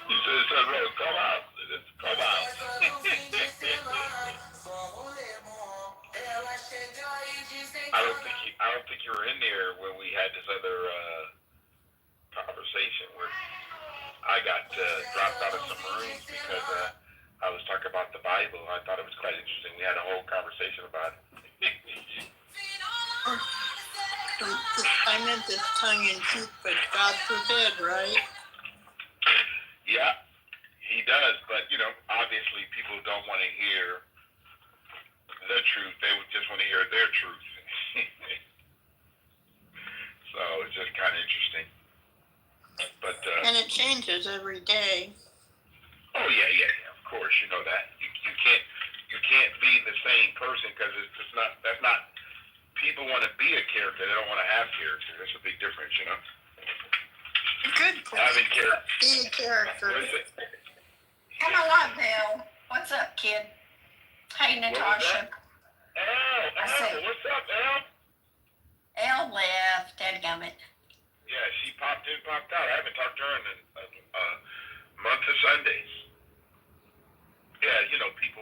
You said, bro, come out. Come out. I don't think you were in there when we had this other conversation where I got dropped out of some rooms because I was talking about the Bible. I thought it was quite interesting. We had a whole conversation about it. I meant this tongue in cheek, but God forbid, right? Yeah, he does. But, you know, obviously people don't want to hear the truth. They would just want to hear their truth. So it's just kind of interesting. But and it changes every day. Oh yeah. Of course, you know that you can't be the same person because it's just not. That's not. People want to be a character. They don't want to have character. That's a big difference, you know. Good. Having character. Be a character. Come on, Bill. What's up, kid? Hey, Natasha. Elle, what's up, Elle? Elle left. Dadgummit. Yeah, she popped in, popped out. I haven't talked to her in a month of Sundays. Yeah, you know, people,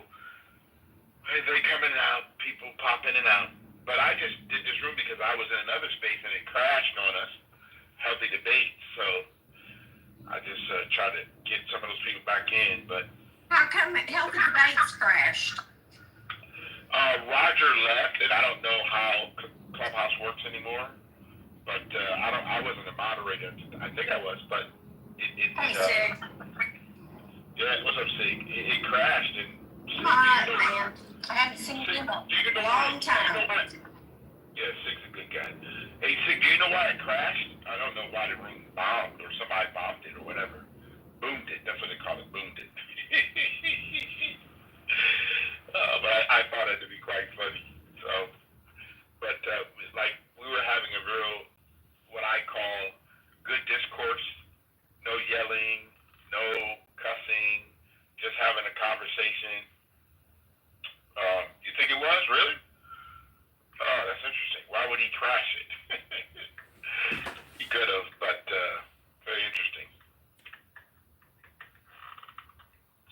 they come in and out, people pop in and out. But I just did this room because I was in another space and it crashed on us. Healthy debate. So I just tried to get some of those people back in. But how come Healthy Debates crashed? Roger left, and I don't know how Clubhouse works anymore. But I wasn't a moderator. I think I was, but it Sig. Yeah, what's up, Sig? It crashed and. Hi, man. I haven't seen you in a long time. Yeah, Sig's a good guy. Hey, Sig, do you know why it crashed? I don't know why the room bombed or somebody bombed it or whatever. Boomed it. That's what they call it. Boomed it. But I thought it to be quite funny. So, but like we were having a real, what I call good discourse, no yelling, no cussing, just having a conversation. You think it was, really? Oh, that's interesting. Why would he crash it? He could have, but very interesting.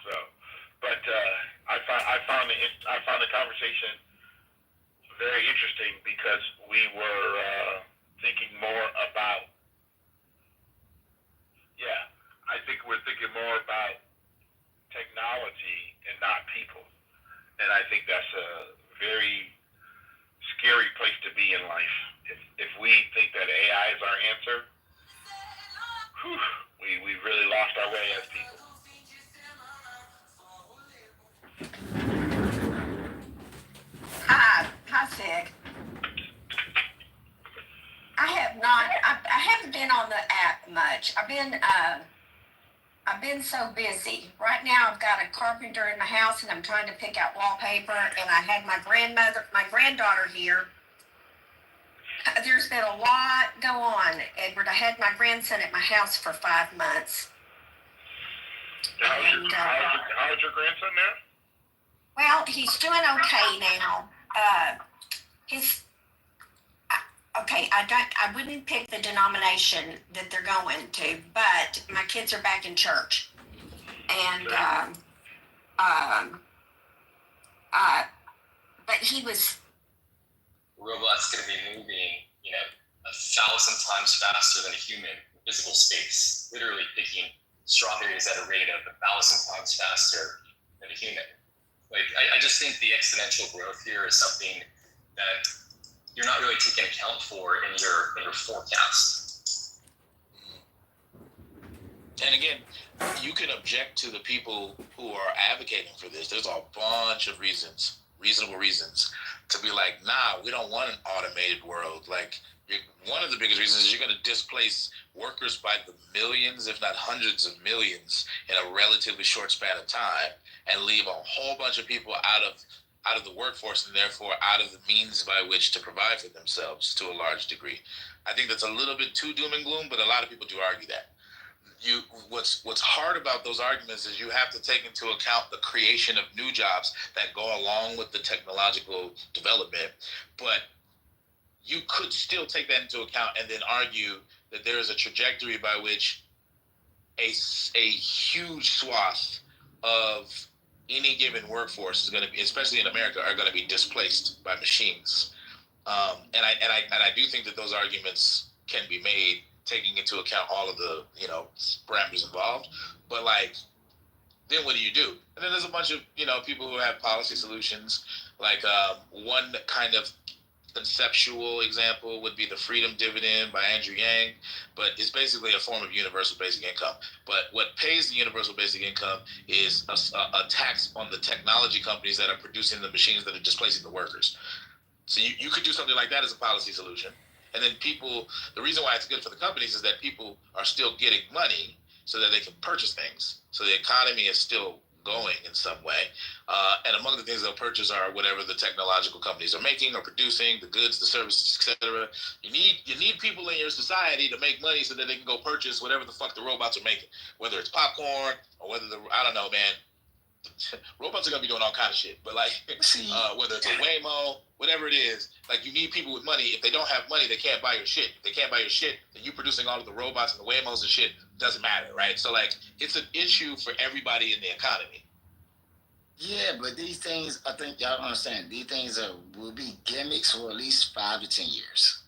So, but I found the conversation very interesting because we were thinking more about, I think we're thinking more about technology and not people. And I think that's a very scary place to be in life. If we think that AI is our answer, we really lost our way as people. Hi, Sig. I haven't been on the app much. I've been so busy. Right now I've got a carpenter in the house and I'm trying to pick out wallpaper, and I had my granddaughter here. There's been a lot go on, Edward. I had my grandson at my house for 5 months. How's your grandson now? Well, he's doing okay now. I wouldn't pick the denomination that they're going to, but my kids are back in church. And, but he was. Robot's going to be moving, 1,000 times faster than a human in physical space, literally picking strawberries at a rate of 1,000 times faster than a human. I just think the exponential growth here is something that you're not really taking account for in your forecast. And again, you can object to the people who are advocating for this. There's a bunch of reasonable reasons to be like, nah, we don't want an automated world. One of the biggest reasons is you're going to displace workers by the millions, if not hundreds of millions, in a relatively short span of time, and leave a whole bunch of people out of the workforce and therefore out of the means by which to provide for themselves to a large degree. I think that's a little bit too doom and gloom, but a lot of people do argue that. What's hard about those arguments is you have to take into account the creation of new jobs that go along with the technological development. But you could still take that into account and then argue that there is a trajectory by which a huge swath of any given workforce is going to be, especially in America, are going to be displaced by machines. And I do think that those arguments can be made, taking into account all of the parameters involved. But like, then what do you do? And then there's a bunch of people who have policy solutions. Like one kind of conceptual example would be the freedom dividend by Andrew Yang, but it's basically a form of universal basic income. But what pays the universal basic income is a tax on the technology companies that are producing the machines that are displacing the workers. So you could do something like that as a policy solution. And then the reason why it's good for the companies is that people are still getting money so that they can purchase things. So the economy is still going in some way. And among the things they'll purchase are whatever the technological companies are making or producing, the goods, the services, etc. You need people in your society to make money so that they can go purchase whatever the fuck the robots are making, whether it's popcorn or whether I don't know, man. Robots are gonna be doing all kind of shit, but like whether it's a Waymo, whatever it is, like you need people with money. If they don't have money, they can't buy your shit. If they can't buy your shit, then you producing all of the robots and the Waymos and shit doesn't matter, right? So like it's an issue for everybody in the economy. Yeah, but these things, I think y'all understand. These things will be gimmicks for at least 5 to 10 years,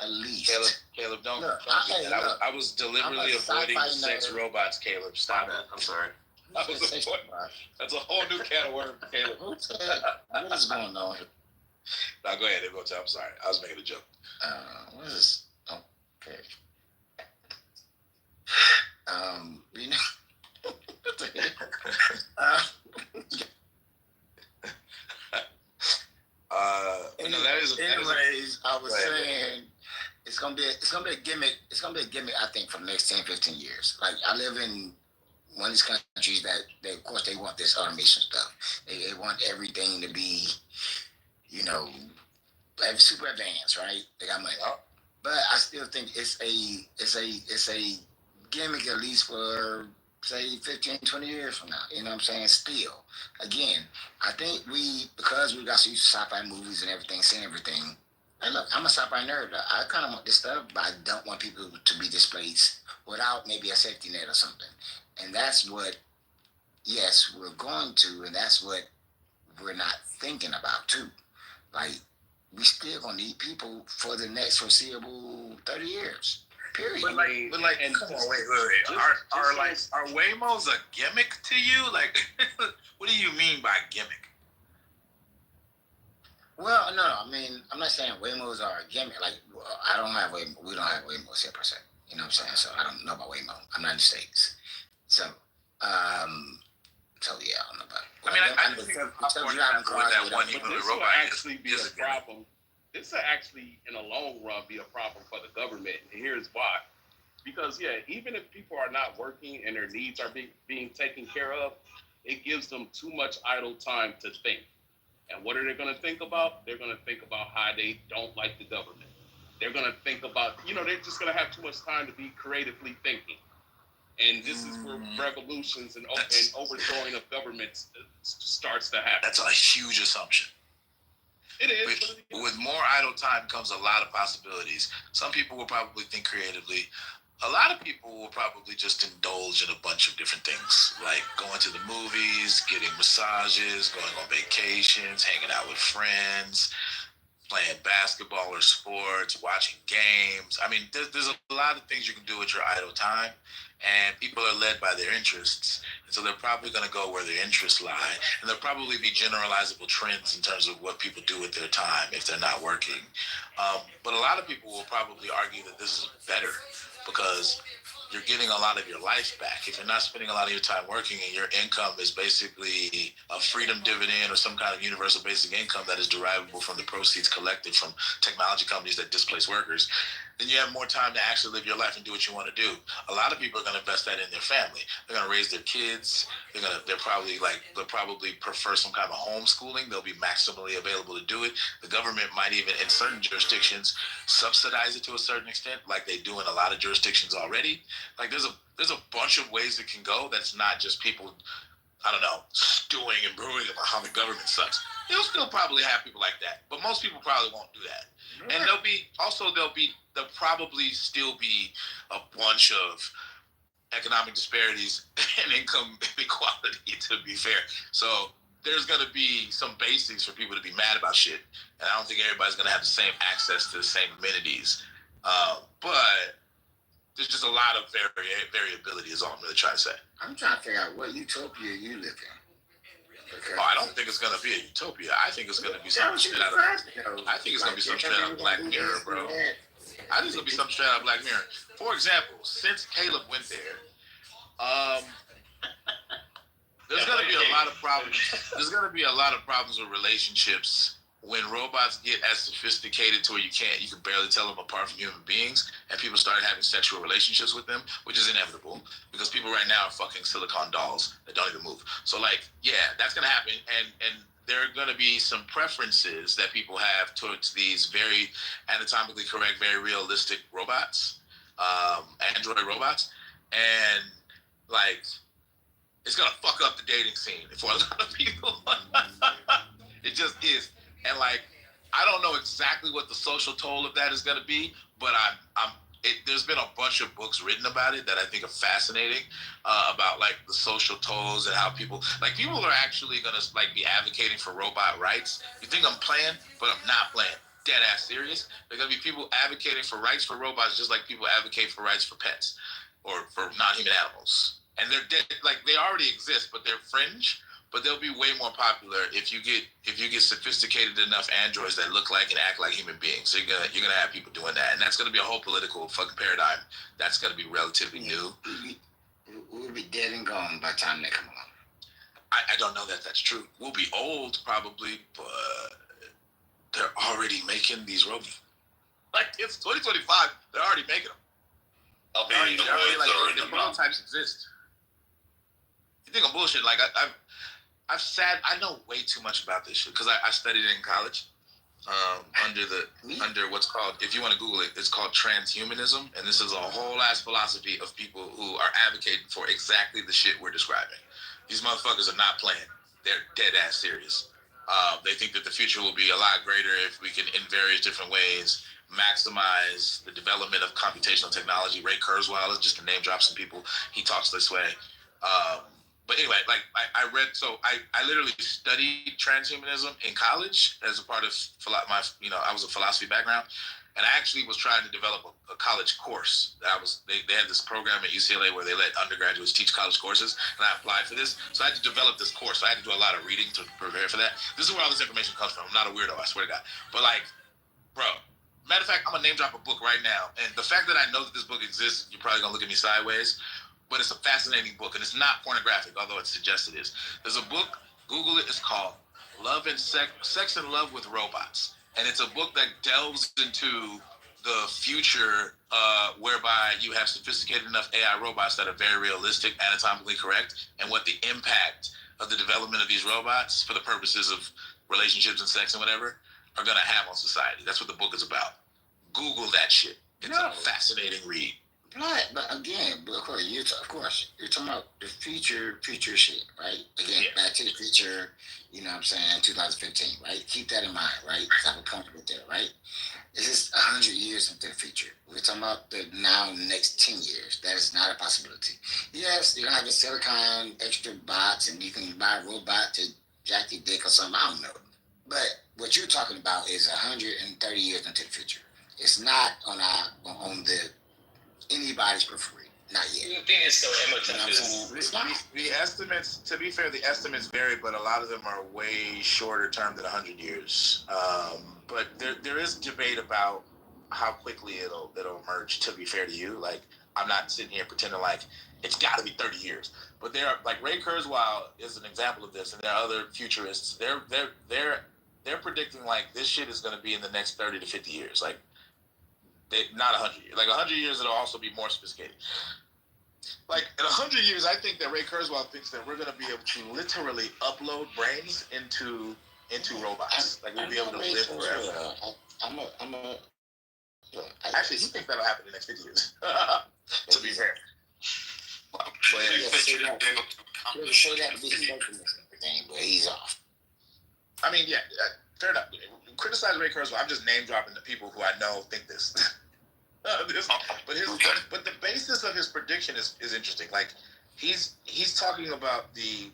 at least. Caleb, don't. Look, I was deliberately avoiding the sex robots. Caleb, stop it. I'm sorry. That's a whole new can of worms, Caleb. What is going on here? Now go ahead, I'm sorry. I was making a joke. What is this? Okay. You know, what the hell? That is. Anyways, I was saying it's gonna be a gimmick. It's gonna be a gimmick, I think, for the next 10, 15 years. Like I live in one of these countries that of course they want this automation stuff. They want everything to be, super advanced, right? They got money. But I still think it's a gimmick at least for say 15, 20 years from now. You know what I'm saying? Still. Again, I think because we got so used to sci-fi movies and everything, seeing everything. And look, I'm a sci-fi nerd. I kind of want this stuff, but I don't want people to be displaced without maybe a safety net or something. And that's what, yes, we're going to, and that's what we're not thinking about too. Like, we still gonna need people for the next foreseeable 30 years. Period. But come on, wait. Are Waymos a gimmick to you? Like, what do you mean by gimmick? Well, no. I mean, I'm not saying Waymos are a gimmick. Like, I don't have Waymo. We don't have Waymos here per se. You know what I'm saying? So I don't know about Waymo. I'm not in the States. So yeah, I don't know about it. I mean, I think this will actually be a problem. This will actually, in the long run, be a problem for the government. And here's why. Because, even if people are not working and their needs are being taken care of, it gives them too much idle time to think. And what are they going to think about? They're going to think about how they don't like the government. They're going to think about, they're just going to have too much time to be creatively thinking. And this is where revolutions and overthrowing of governments starts to happen. That's a huge assumption. It is. With more idle time comes a lot of possibilities. Some people will probably think creatively. A lot of people will probably just indulge in a bunch of different things, like going to the movies, getting massages, going on vacations, hanging out with friends, playing basketball or sports, watching games. I mean, there's a lot of things you can do with your idle time, and people are led by their interests. And so they're probably going to go where their interests lie. And there'll probably be generalizable trends in terms of what people do with their time if they're not working. But a lot of people will probably argue that this is better because you're getting a lot of your life back. If you're not spending a lot of your time working and your income is basically a freedom dividend or some kind of universal basic income that is derivable from the proceeds collected from technology companies that displace workers, then you have more time to actually live your life and do what you want to do. A lot of people are going to invest that in their family. They're going to raise their kids. They'll probably prefer some kind of homeschooling. They'll be maximally available to do it. The government might even, in certain jurisdictions, subsidize it to a certain extent, like they do in a lot of jurisdictions already. Like there's a bunch of ways it can go. That's not just people, I don't know, stewing and brewing about how the government sucks. You'll still probably have people like that, but most people probably won't do that. And there'll probably still be a bunch of economic disparities and income inequality, to be fair. So there's going to be some basics for people to be mad about shit. And I don't think everybody's going to have the same access to the same amenities. But there's just a lot of variability is all I'm really trying to say. I'm trying to figure out what utopia you live in. Oh, I don't think it's going to be a utopia. I think it's going to be something straight out of... I think it's going to be some straight out of Black Mirror, bro. I think it's going to be something straight out of Black Mirror. For example, since Caleb went there, there's going to be a lot of problems. There's going to be a lot of problems with relationships when robots get as sophisticated to where you can barely tell them apart from human beings, and people start having sexual relationships with them, which is inevitable because people right now are fucking silicone dolls that don't even move. So, like, yeah, that's going to happen, and there are going to be some preferences that people have towards these very anatomically correct, very realistic robots, android robots, and like, it's gonna fuck up the dating scene for a lot of people. It just is, and like, I don't know exactly what the social toll of that is gonna be, but there's been a bunch of books written about it that I think are fascinating, about like the social tolls and how people are actually gonna like be advocating for robot rights. You think I'm playing, but I'm not playing. Dead ass serious. There are gonna be people advocating for rights for robots, just like people advocate for rights for pets or for non-human animals. And they're dead, like they already exist, but they're fringe. But they'll be way more popular if you get sophisticated enough androids that look like and act like human beings. So you're gonna have people doing that, and that's gonna be a whole political fucking paradigm. That's gonna be relatively new. We'll be dead and gone by the time they come along. I don't know that that's true. We'll be old probably, but they're already making these robots. Like, it's 2025. They're already making them. The prototypes exist. You think I'm bullshit? Like I know way too much about this shit because I studied it in college. Under what's called, if you want to Google it, it's called transhumanism, and this is a whole ass philosophy of people who are advocating for exactly the shit we're describing. These motherfuckers are not playing; they're dead ass serious. They think that the future will be a lot greater if we can, in various different ways, maximize the development of computational technology. Ray Kurzweil is just to name drop some people. He talks this way. But anyway, like I read, so I literally studied transhumanism in college as a part of my, I was a philosophy background, and I actually was trying to develop a college course. They had this program at UCLA where they let undergraduates teach college courses, and I applied for this. So I had to develop this course. So I had to do a lot of reading to prepare for that. This is where all this information comes from. I'm not a weirdo, I swear to God. But like, bro, matter of fact, I'm gonna name drop a book right now. And the fact that I know that this book exists, you're probably gonna look at me sideways. But it's a fascinating book, and it's not pornographic, although it suggests it is. There's a book, Google it, it's called Sex and Love with Robots. And it's a book that delves into the future whereby you have sophisticated enough AI robots that are very realistic, anatomically correct, and what the impact of the development of these robots for the purposes of relationships and sex and whatever are going to have on society. That's what the book is about. Google that shit. It's a fascinating read. Right, but again, of course, you're talking about the future shit, right? Again, Back to the Future, you know what I'm saying, 2015, right? Keep that in mind, right? Have a point with that, right? This is 100 years into the future. We're talking about the next 10 years. That is not a possibility. Yes, you're going to have the silicon extra bots, and you can buy a robot to jack your dick or something, I don't know. But what you're talking about is 130 years into the future. It's not on anybody's periphery. Not yet. The thing is, so the estimates, to be fair, the estimates vary, but a lot of them are way shorter term than 100 years. But there is debate about how quickly it'll emerge, to be fair to you. Like, I'm not sitting here pretending like it's got to be 30 years. But there are, like, Ray Kurzweil is an example of this, and there are other futurists. They're predicting, like, this shit is going to be in the next 30 to 50 years. Like, not 100 years. Like 100 years, it'll also be more sophisticated. Like in 100 years, I think that Ray Kurzweil thinks that we're going to be able to literally upload brains into robots. Like we'll be able to live forever. Actually, he thinks that'll happen in the next 50 years. To be fair. But he's off. I mean, yeah, fair enough. Criticize Ray Kurzweil. I'm just name dropping the people who I know think this. But the basis of his prediction is interesting. Like he's talking about the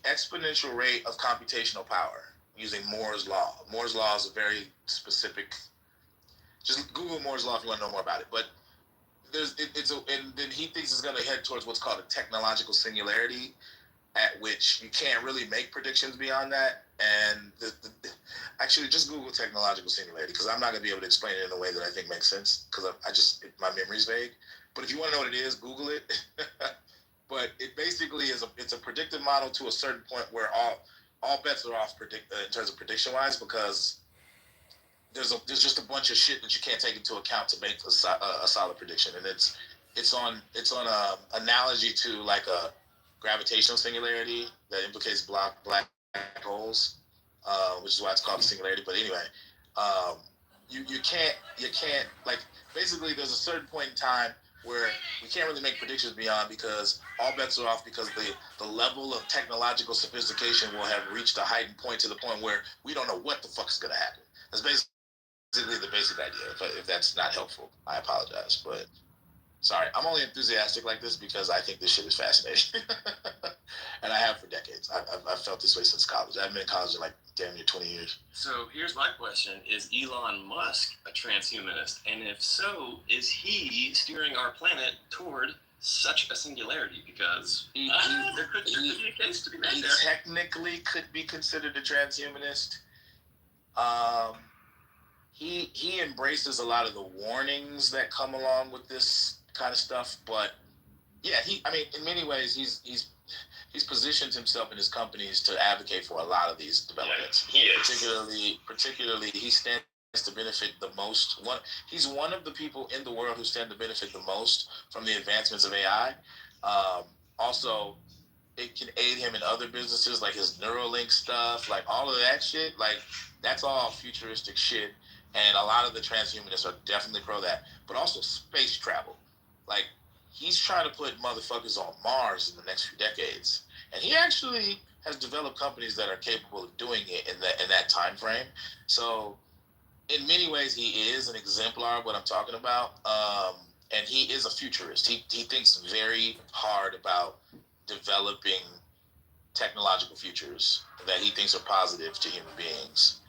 exponential rate of computational power using Moore's law. Moore's law is a very specific. Just Google Moore's law if you want to know more about it. But and then he thinks it's going to head towards what's called a technological singularity, at which you can't really make predictions beyond that. And actually, just Google technological singularity, because I'm not going to be able to explain it in a way that I think makes sense, because my memory's vague. But if you want to know what it is, Google it. But it basically it's a predictive model to a certain point where all bets are off in terms of prediction wise, because there's just a bunch of shit that you can't take into account to make a solid prediction, and it's on analogy to like a gravitational singularity that implicates black holes, which is why it's called a singularity. But anyway, you can't like basically there's a certain point in time where we can't really make predictions beyond, because all bets are off, because the level of technological sophistication will have reached a heightened point, to the point where we don't know what the fuck is going to happen. That's basically the basic idea. If that's not helpful, I apologize. But sorry, I'm only enthusiastic like this because I think this shit is fascinating. And I have for decades. I've felt this way since college. I've been in college in like damn near 20 years. So here's my question. Is Elon Musk a transhumanist? And if so, is he steering our planet toward such a singularity? Because there could be a case to be made there. He technically could be considered a transhumanist. He embraces a lot of the warnings that come along with this kind of stuff, but yeah, in many ways he's positioned himself and his companies to advocate for a lot of these developments. Yeah, he Particularly, he stands to benefit the most. He's one of the people in the world who stand to benefit the most from the advancements of AI. Also, it can aid him in other businesses, like his Neuralink stuff, like all of that shit. Like that's all futuristic shit, and a lot of the transhumanists are definitely pro that. But also space travel, like he's trying to put motherfuckers on Mars in the next few decades, and he actually has developed companies that are capable of doing it in that time frame. So, in many ways, he is an exemplar of what I'm talking about, and he is a futurist. He thinks very hard about developing technological futures that he thinks are positive to human beings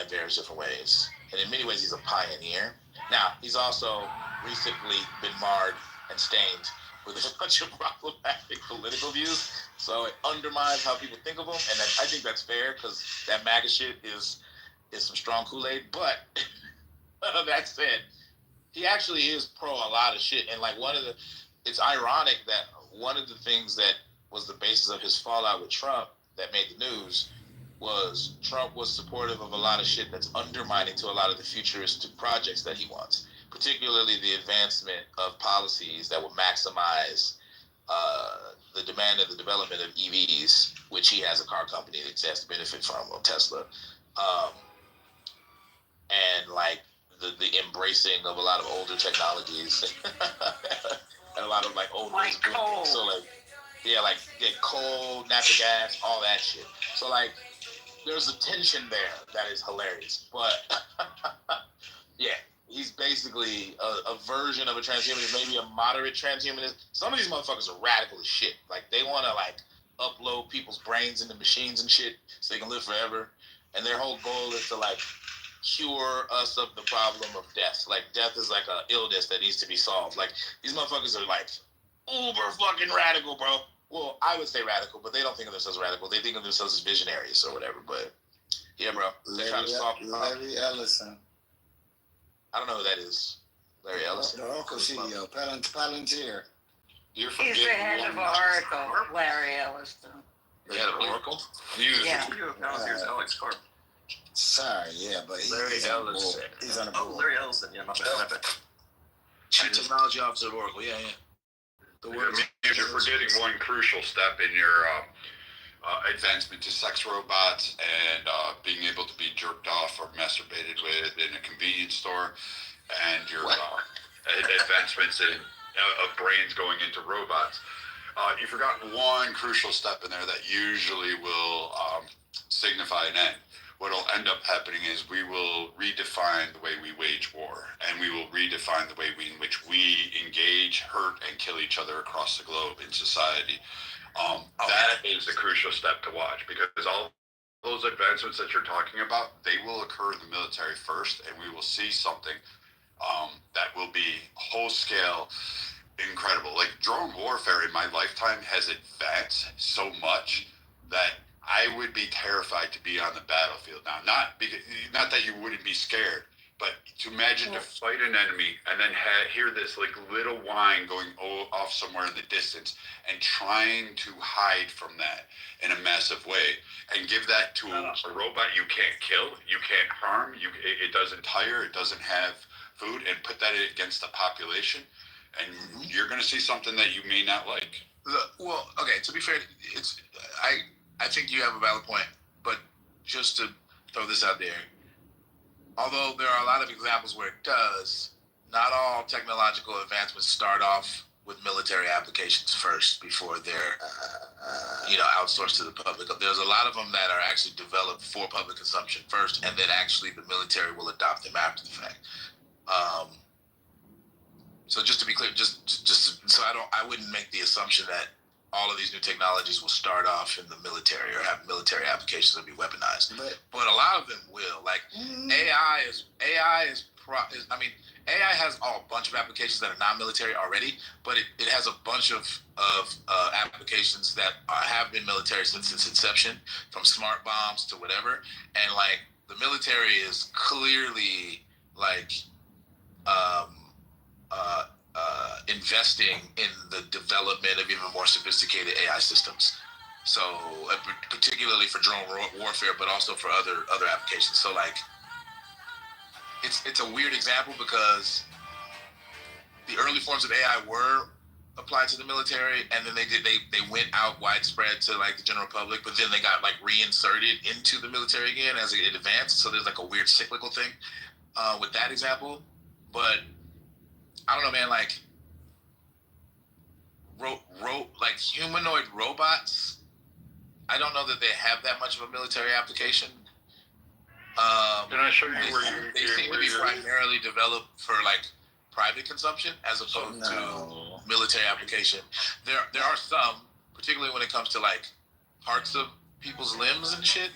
in various different ways. And in many ways, he's a pioneer. Now, he's also recently been marred and stained with a bunch of problematic political views. So it undermines how people think of him. And I think that's fair, because that MAGA shit is some strong Kool-Aid. But that said, he actually is pro a lot of shit. And like it's ironic that one of the things that was the basis of his fallout with Trump that made the news was Trump was supportive of a lot of shit that's undermining to a lot of the futuristic projects that he wants, particularly the advancement of policies that will maximize the demand and the development of EVs, which he has a car company that has to benefit from, Tesla. And like the embracing of a lot of older technologies and a lot of like old ways of doing things. So like, coal, natural gas, all that shit. So like, there's a tension there that is hilarious. But yeah, he's basically a version of a transhumanist, maybe a moderate transhumanist. Some of these motherfuckers are radical as shit. Like they want to like upload people's brains into machines and shit so they can live forever. And their whole goal is to like cure us of the problem of death. Like death is like an illness that needs to be solved. Like these motherfuckers are like uber fucking radical, bro. Well, I would say radical, but they don't think of themselves radical. They think of themselves as visionaries or whatever. But yeah, bro. Larry Ellison. I don't know who that is. Larry Ellison. The Oracle CEO, Palantir. He's the head of Oracle, Larry Ellison. The head of Oracle? Yeah. Here's Alex Carp. Sorry, yeah, but Larry Ellison. He's on the board. Oh, Larry Ellison. Yeah, my bad. Chief Technology Officer at Oracle. Yeah. You're forgetting one crucial step in your advancement to sex robots and being able to be jerked off or masturbated with in a convenience store, and your advancements of brains going into robots. You forgot one crucial step in there that usually will signify an end. What'll end up happening is we will redefine the way we wage war, and we will redefine the way in which we engage, hurt, and kill each other across the globe in society. That is a crucial step to watch, because all those advancements that you're talking about, they will occur in the military first, and we will see something that will be whole scale incredible. Like, drone warfare in my lifetime has advanced so much that I would be terrified to be on the battlefield now. Not that you wouldn't be scared, but to imagine to fight an enemy and then hear this like little whine going off somewhere in the distance and trying to hide from that in a massive way, and give that to a robot you can't kill, you can't harm, it doesn't tire, it doesn't have food, and put that against the population, and you're going to see something that you may not like. Well, okay, to be fair, I think you have a valid point, but just to throw this out there, although there are a lot of examples where it does, not all technological advancements start off with military applications first before they're, outsourced to the public. There's a lot of them that are actually developed for public consumption first, and then actually the military will adopt them after the fact. So just to be clear, just so I wouldn't make the assumption that all of these new technologies will start off in the military or have military applications that be weaponized. But a lot of them will. Like AI has a bunch of applications that are not military already, but it has a bunch of applications that have been military since its inception, from smart bombs to whatever. And like the military is clearly like investing in the development of even more sophisticated AI systems. So particularly for drone warfare, but also for other applications. So like, it's a weird example because the early forms of AI were applied to the military, and then they went out widespread to like the general public, but then they got like reinserted into the military again as it advanced. So there's like a weird cyclical thing with that example. But I don't know, man. Like, like humanoid robots, I don't know that they have that much of a military application. Can I show you they seem to be primarily developed for like private consumption as opposed to military application. There are some, particularly when it comes to like parts of people's limbs and shit,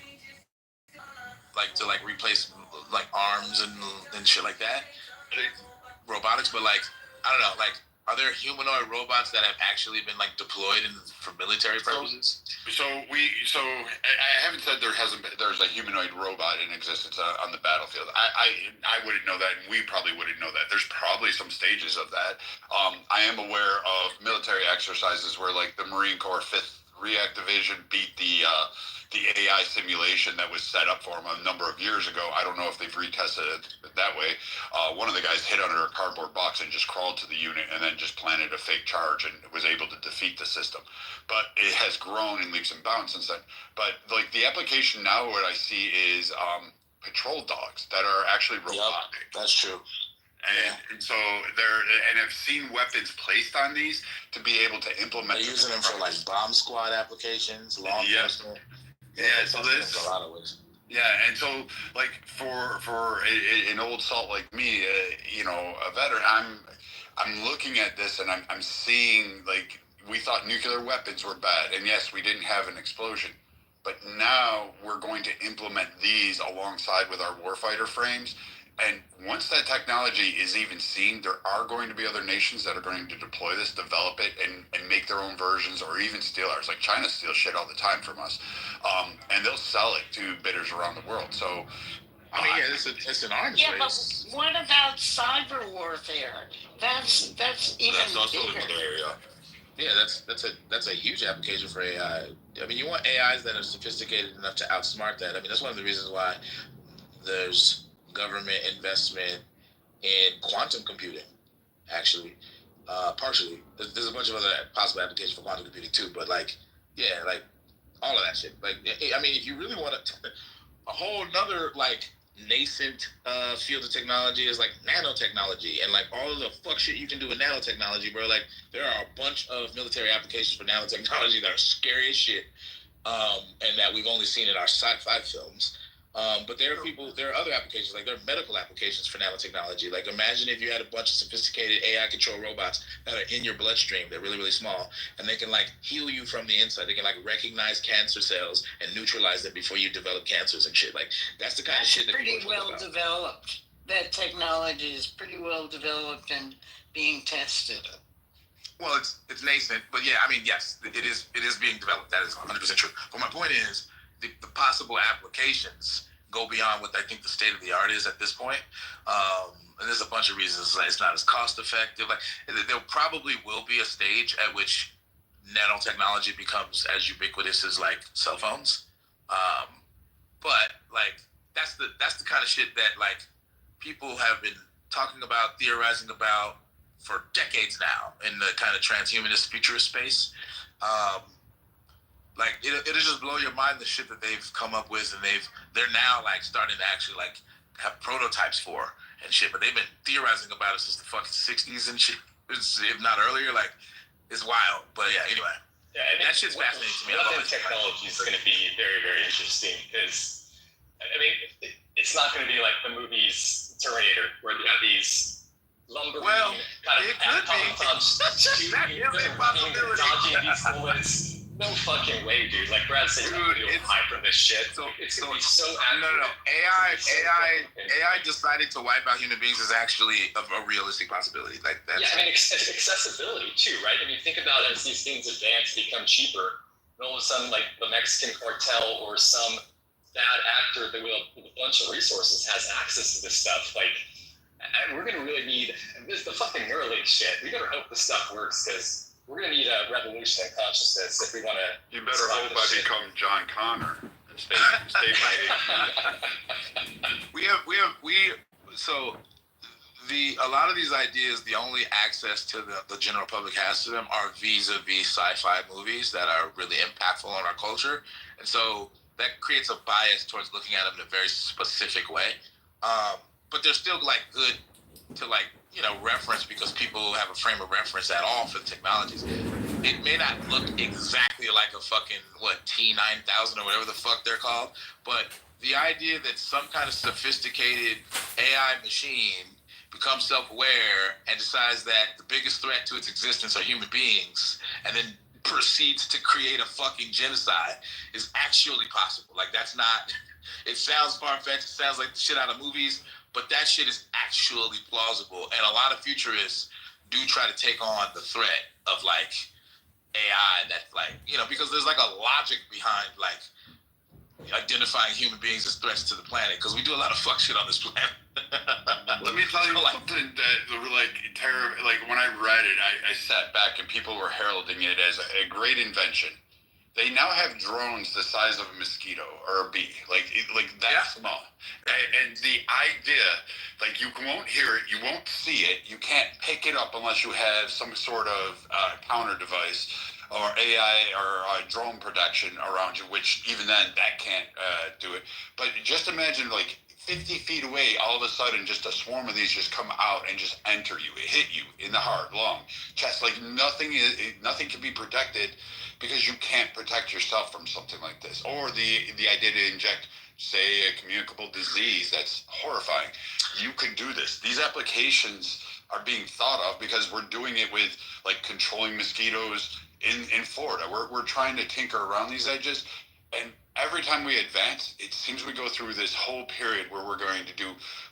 like to like replace like arms and shit like that. Robotics, but like I don't know, like are there humanoid robots that have actually been like deployed for military purposes? So I haven't said there's a humanoid robot in existence on the battlefield. I wouldn't know that, and we probably wouldn't know that. There's probably some stages of that. I am aware of military exercises where like the Marine Corps 5th React Division beat the AI simulation that was set up for them a number of years ago. I don't know if they've retested it that way. One of the guys hid under a cardboard box and just crawled to the unit and then just planted a fake charge and was able to defeat the system. But it has grown in leaps and bounds since then. But like the application now, what I see is patrol dogs that are actually robotic. Yep, that's true. And so I've seen weapons placed on these to be able to implement. They're using them for like bomb squad applications, law enforcement. Yeah, so this a lot of ways. Yeah, and so like for an old salt like me, a veteran, I'm looking at this and I'm seeing like we thought nuclear weapons were bad, and yes, we didn't have an explosion, but now we're going to implement these alongside with our warfighter frames. And once that technology is even seen, there are going to be other nations that are going to deploy this, develop it, and make their own versions, or even steal ours. Like China steals shit all the time from us, and they'll sell it to bidders around the world. So, it's an arms race. But what about cyber warfare? That's also another area. Yeah, that's a huge application for AI. I mean, you want AIs that are sophisticated enough to outsmart that. I mean, that's one of the reasons why there's government investment in quantum computing, actually, partially. There's a bunch of other possible applications for quantum computing too, but like all of that shit. Like, I mean, if you really want a whole nother like nascent field of technology is like nanotechnology, and like all of the fuck shit you can do with nanotechnology, bro. Like, there are a bunch of military applications for nanotechnology that are scary as shit. and that we've only seen in our sci-fi films. But there are other applications, like there are medical applications for nanotechnology. Like imagine if you had a bunch of sophisticated AI controlled robots that are in your bloodstream, they're really, really small, and they can like heal you from the inside. They can like recognize cancer cells and neutralize them before you develop cancers and shit. Like that's the kind of shit that pretty well developed. That technology is pretty well developed and being tested. Well, it's nascent, but yeah, I mean, yes, it is being developed. That is 100% true. But my point is, the possible applications go beyond what I think the state of the art is at this point. And there's a bunch of reasons. Like it's not as cost effective. Like there probably will be a stage at which nanotechnology becomes as ubiquitous as like cell phones. But like that's the kind of shit that like people have been talking about, theorizing about for decades now in the kind of transhumanist futurist space. Like it'll just blow your mind the shit that they've come up with, and they're now like starting to actually like have prototypes for and shit. But they've been theorizing about it since the fucking 60s and shit, if not earlier. Like it's wild. But yeah, anyway. Yeah, I mean, that shit's fascinating to me. I love technology is going to be very, very interesting because, I mean, it's not going to be like the movies Terminator, where you have these lumbering kind of automatons shooting, dodging these bullets. No fucking way, dude. Like Brad said, you're hype for this shit. It's going to be so accurate. No. AI deciding to wipe out human beings is actually a realistic possibility. Like that's. Yeah, I mean, accessibility too, right? I mean, think about as these things advance, become cheaper, and all of a sudden, like the Mexican cartel or some bad actor that with a bunch of resources has access to this stuff. Like, and we're gonna really need the fucking Neuralink shit. We better hope this stuff works because we're gonna need a revolution in consciousness if we want to. You better hope I become John Connor and stay So a lot of these ideas, the only access to the general public has to them are vis-a-vis sci-fi movies that are really impactful on our culture, and so that creates a bias towards looking at them in a very specific way. But they're still like good to like reference because people have a frame of reference at all for the technologies. It may not look exactly like a fucking T9000 or whatever the fuck they're called, but the idea that some kind of sophisticated AI machine becomes self-aware and decides that the biggest threat to its existence are human beings, and then proceeds to create a fucking genocide is actually possible. Like that's not. It sounds far-fetched. It sounds like the shit out of movies. But that shit is actually plausible. And a lot of futurists do try to take on the threat of like AI that like, because there's like a logic behind like identifying human beings as threats to the planet. Because we do a lot of fuck shit on this planet. Let me tell you something that like terrible. Like when I read it, I sat back and people were heralding it as a great invention. They now have drones the size of a mosquito or a bee, like that small. And the idea, like you won't hear it, you won't see it, you can't pick it up unless you have some sort of counter device or AI or drone protection around you, which even then that can't do it. But just imagine like 50 feet away, all of a sudden just a swarm of these just come out and just enter you, hit you in the heart, lung, chest, like nothing can be protected because you can't protect yourself from something like this. Or the idea to inject, say, a communicable disease that's horrifying. You can do this. These applications are being thought of because we're doing it with like controlling mosquitoes in Florida. We're trying to tinker around these edges, and every time we advance, it seems we go through this whole period where we're going to do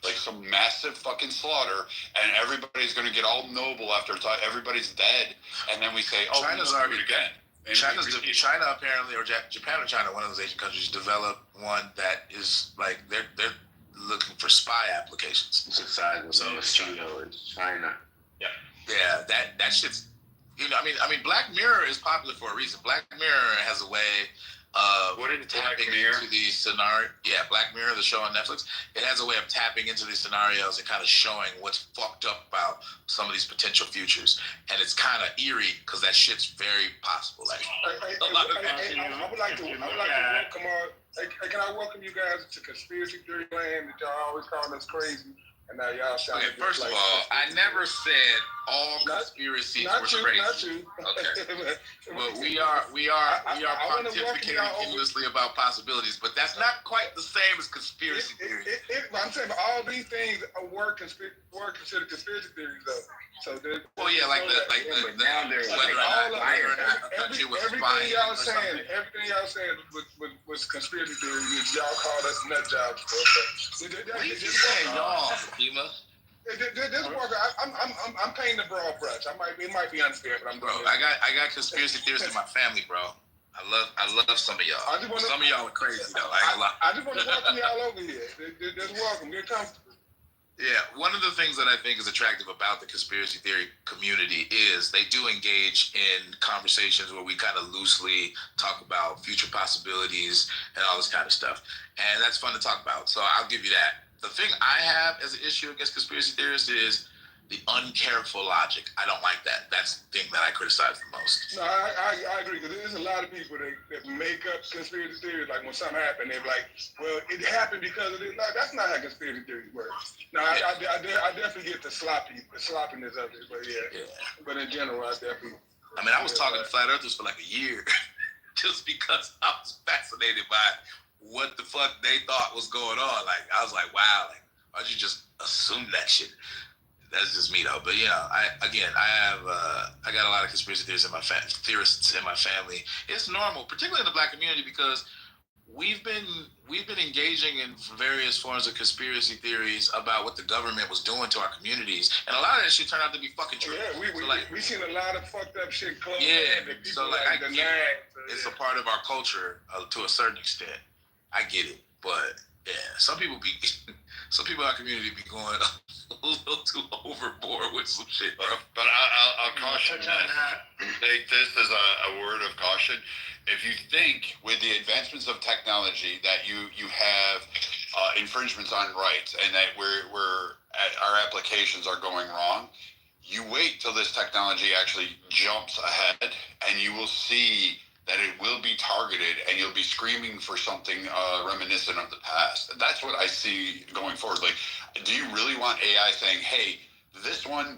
like some massive fucking slaughter, and everybody's going to get all noble after everybody's dead, and then we say, oh, China's already again. China apparently, or Japan or China, one of those Asian countries, developed one that is like they're looking for spy applications. It's the size of a mosquito in China. Yeah, that shit's. I mean, Black Mirror is popular for a reason. Black Mirror has a way of tapping into these scenarios. Yeah, Black Mirror, the show on Netflix, it has a way of tapping into these scenarios and kind of showing what's fucked up about some of these potential futures. And it's kind of eerie because that shit's very possible. Like, I would like to welcome can I welcome you guys to Conspiracy Theory Land that y'all always calling us crazy? And now y'all sound okay, first of all, I never said all conspiracies were crazy. Not you. Okay. But we are pontificating endlessly about possibilities, but that's not quite the same as conspiracy theories. I'm saying all these things were considered conspiracy theories, though. So well, yeah, like the whether or not a country was spying or something. Everything y'all said was conspiracy theories. Y'all called us nut jobs. What you saying, y'all, Fatima? This Walker, I'm painting the broad brush. It might be unfair, but I'm bro. I got conspiracy theorists in my family, bro. I love some of y'all. Some of y'all are crazy though. I just want to welcome y'all over here. Just welcome. Get comfortable. Yeah, one of the things that I think is attractive about the conspiracy theory community is they do engage in conversations where we kind of loosely talk about future possibilities and all this kind of stuff. And that's fun to talk about. So I'll give you that. The thing I have as an issue against conspiracy theorists is the uncareful logic. I don't like that. That's the thing that I criticize the most. No, I agree, because there's a lot of people that make up conspiracy theories. Like when something happened, they're like, well, it happened because of this. No, that's not how conspiracy theories work. No, I definitely get the sloppiness of it, but yeah. But in general, I definitely... I mean, I was talking to flat earthers for like a year just because I was fascinated by what the fuck they thought was going on. Like, I was like, wow, like, why'd you just assume that shit? That's just me though. But you know, I got a lot of conspiracy theorists in my family. It's normal, particularly in the Black community, because we've been engaging in various forms of conspiracy theories about what the government was doing to our communities, and a lot of that shit turned out to be fucking true. Yeah, we seen a lot of fucked up shit close. Yeah, so like I get it. It's a part of our culture to a certain extent. I get it, but yeah, some people in our community be going a little too overboard with some shit, bro. But I'll caution that. Take this as a word of caution. If you think with the advancements of technology that you have infringements on rights and that our applications are going wrong, you wait till this technology actually jumps ahead, and you will see that it will be targeted, and you'll be screaming for something reminiscent of the past. That's what I see going forward. Like, do you really want AI saying, hey, this one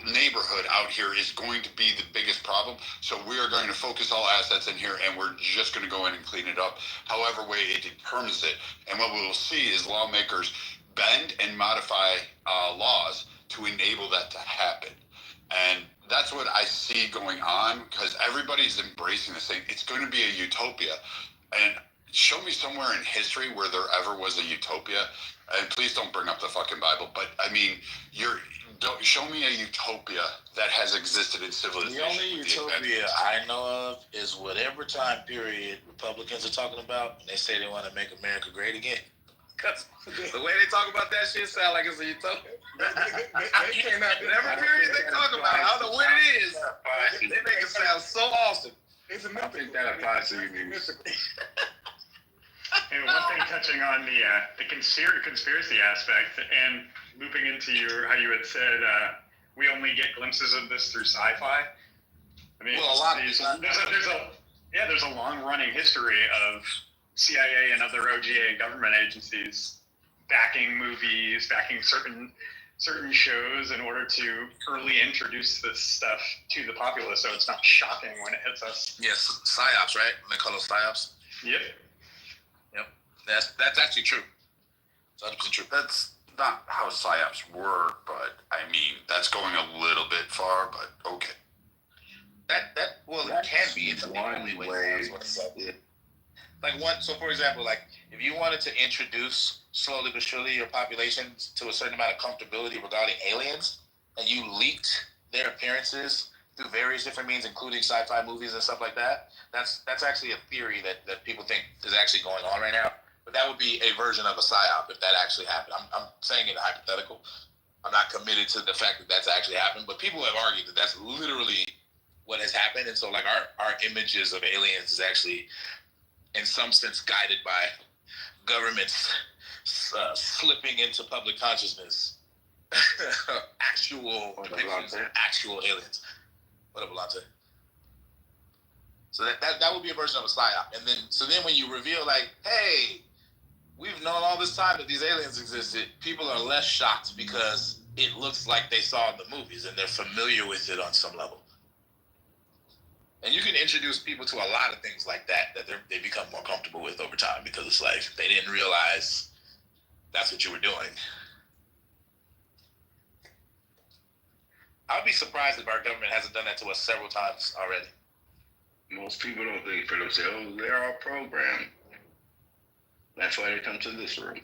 neighborhood out here is going to be the biggest problem, so we are going to focus all assets in here, and we're just going to go in and clean it up, however way it determines it. And what we will see is lawmakers bend and modify laws to enable that to happen. And that's what I see going on, because everybody's embracing this thing. It's going to be a utopia. And show me somewhere in history where there ever was a utopia. And please don't bring up the fucking Bible. But I mean, show me a utopia that has existed in civilization. The only utopia I know of is whatever time period Republicans are talking about, and they say they want to make America great again. Because the way they talk about that shit sound like it's a utopia. Whatever period they talk about, I don't know what it is. They make it sound so awesome. It's a method that applies to you. And one thing touching on the conspiracy aspect, and looping into how you had said we only get glimpses of this through sci-fi. I mean, well, a lot there's a long running history of CIA and other OGA government agencies backing movies, backing certain shows in order to early introduce this stuff to the populace, so it's not shocking when it hits us. Yes, psyops, right? They call those psyops. Yep. That's actually true. That's 100% true. That's not how psyops work, but I mean, that's going a little bit far, but okay. It can be. It's one way. So for example, like if you wanted to introduce slowly but surely your population to a certain amount of comfortability regarding aliens, and you leaked their appearances through various different means, including sci-fi movies and stuff like that, that's actually a theory that people think is actually going on right now. But that would be a version of a psyop if that actually happened. I'm saying it hypothetical. I'm not committed to the fact that that's actually happened, but people have argued that that's literally what has happened. And so like our images of aliens is actually in some sense guided by governments slipping into public consciousness actual depictions of actual aliens. What up, Alante? So that would be a version of a psyop. And then when you reveal like, hey, we've known all this time that these aliens existed. People are less shocked because it looks like they saw in the movies and they're familiar with it on some level. And you can introduce people to a lot of things like that they become more comfortable with over time because it's like they didn't realize that's what you were doing. I'd be surprised if our government hasn't done that to us several times already. Most people don't think for themselves. They're all programmed. That's why they come to this room.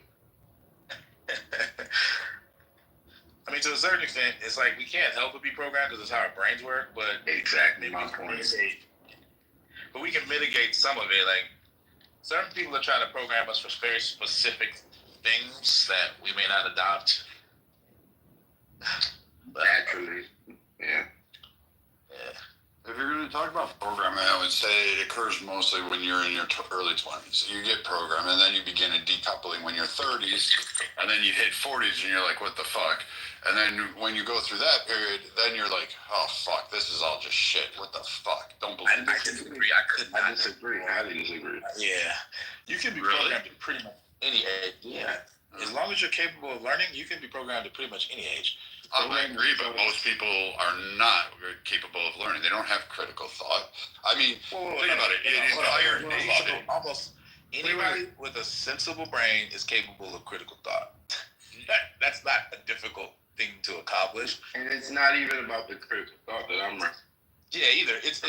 I mean, to a certain extent, it's like we can't help but be programmed because it's how our brains work. But exactly my point. But we can mitigate some of it. Like certain people are trying to program us for very specific things that we may not adopt. Naturally, yeah. If you're going to talk about programming, I would say it occurs mostly when you're in your early 20s. You get programmed, and then you begin a decoupling when you're 30s, and then you hit 40s, and you're like, what the fuck? And then when you go through that period, then you're like, oh, fuck, this is all just shit. What the fuck? Don't believe it. I disagree. I could not. I disagree. Highly disagree. Yeah. You can be programmed at pretty much any age. Yeah. As long as you're capable of learning, you can be programmed at pretty much any age. I agree, but most people are not capable of learning. They don't have critical thought. I mean, think about it. An entire nation. Almost anybody with a sensible brain is capable of critical thought. That's not a difficult thing to accomplish. And it's not even about the critical thought that I'm. Yeah, either it's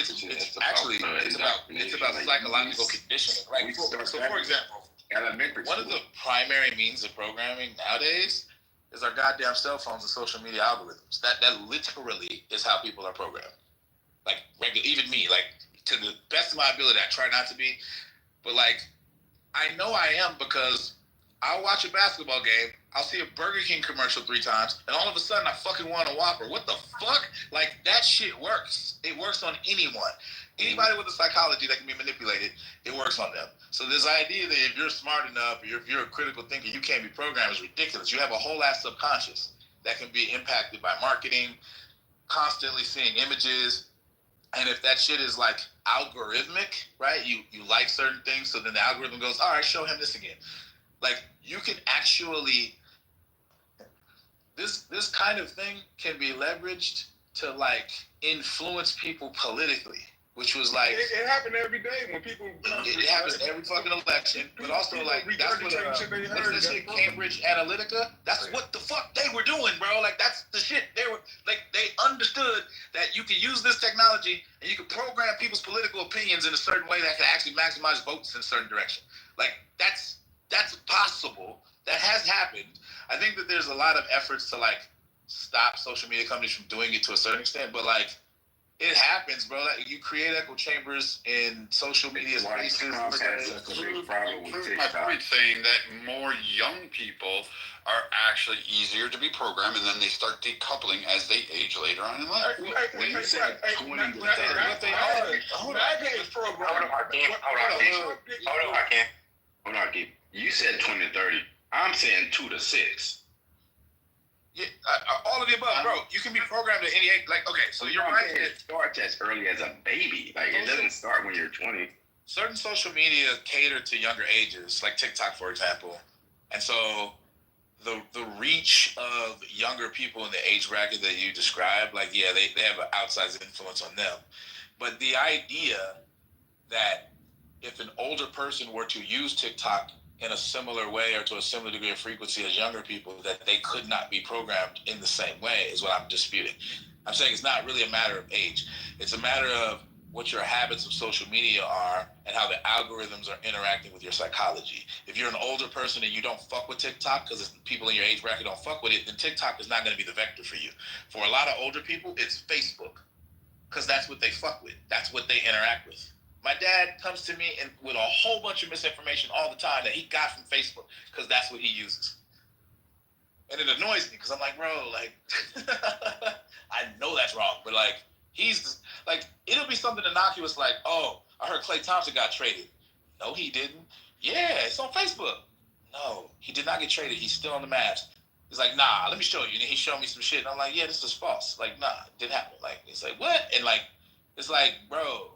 about psychological conditioning. Right. So for example, one of the primary means of programming nowadays is our goddamn cell phones and social media algorithms. That literally is how people are programmed. Like regular, even me, like to the best of my ability, I try not to be, but like I know I am because I'll watch a basketball game, I'll see a Burger King commercial 3 times, and all of a sudden I fucking want a Whopper. What the fuck? Like that shit works. It works on anyone. Anybody with a psychology that can be manipulated, it works on them. So this idea that if you're smart enough, or if you're a critical thinker, you can't be programmed is ridiculous. You have a whole ass subconscious that can be impacted by marketing, constantly seeing images. And if that shit is like algorithmic, right? You like certain things, so then the algorithm goes, all right, show him this again. Like you can actually, this kind of thing can be leveraged to like influence people politically. Which was like it happened every day when people. It happens every fucking election, but also like that's what this shit Cambridge Analytica. That's what the fuck they were doing, bro. Like that's the shit they were like. They understood that you could use this technology and you could program people's political opinions in a certain way that could actually maximize votes in a certain direction. Like that's possible. That has happened. I think that there's a lot of efforts to like stop social media companies from doing it to a certain extent, but like. It happens, bro. Like, you create echo chambers in social media spaces. Proves my point saying that more young people are actually easier to be programmed, and then they start decoupling as they age later on in life. When you say 20 to 30, hold on, you said 20 to 30. I'm saying 2 to 6. Yeah, all of the above, bro. You can be programmed at any age. Like, okay, so you're right. It starts as early as a baby. Like, it doesn't start when you're 20. Certain social media cater to younger ages, like TikTok, for example. And so the reach of younger people in the age bracket that you described, like, yeah, they have an outsized influence on them. But the idea that if an older person were to use TikTok in a similar way or to a similar degree of frequency as younger people, that they could not be programmed in the same way is what I'm disputing. I'm saying it's not really a matter of age. It's a matter of what your habits of social media are and how the algorithms are interacting with your psychology. If you're an older person and you don't fuck with TikTok because people in your age bracket don't fuck with it, then TikTok is not going to be the vector for you. For a lot of older people, it's Facebook because that's what they fuck with. That's what they interact with. My dad comes to me and with a whole bunch of misinformation all the time that he got from Facebook because that's what he uses. And it annoys me because I'm like, bro, like, I know that's wrong, but like, he's like, it'll be something innocuous like, oh, I heard Klay Thompson got traded. No, he didn't. Yeah, it's on Facebook. No, he did not get traded. He's still on the Mavs. He's like, nah, let me show you. And then he showed me some shit. And I'm like, yeah, this is false. Like, nah, it didn't happen. Like, it's like, what? And like, it's like, bro,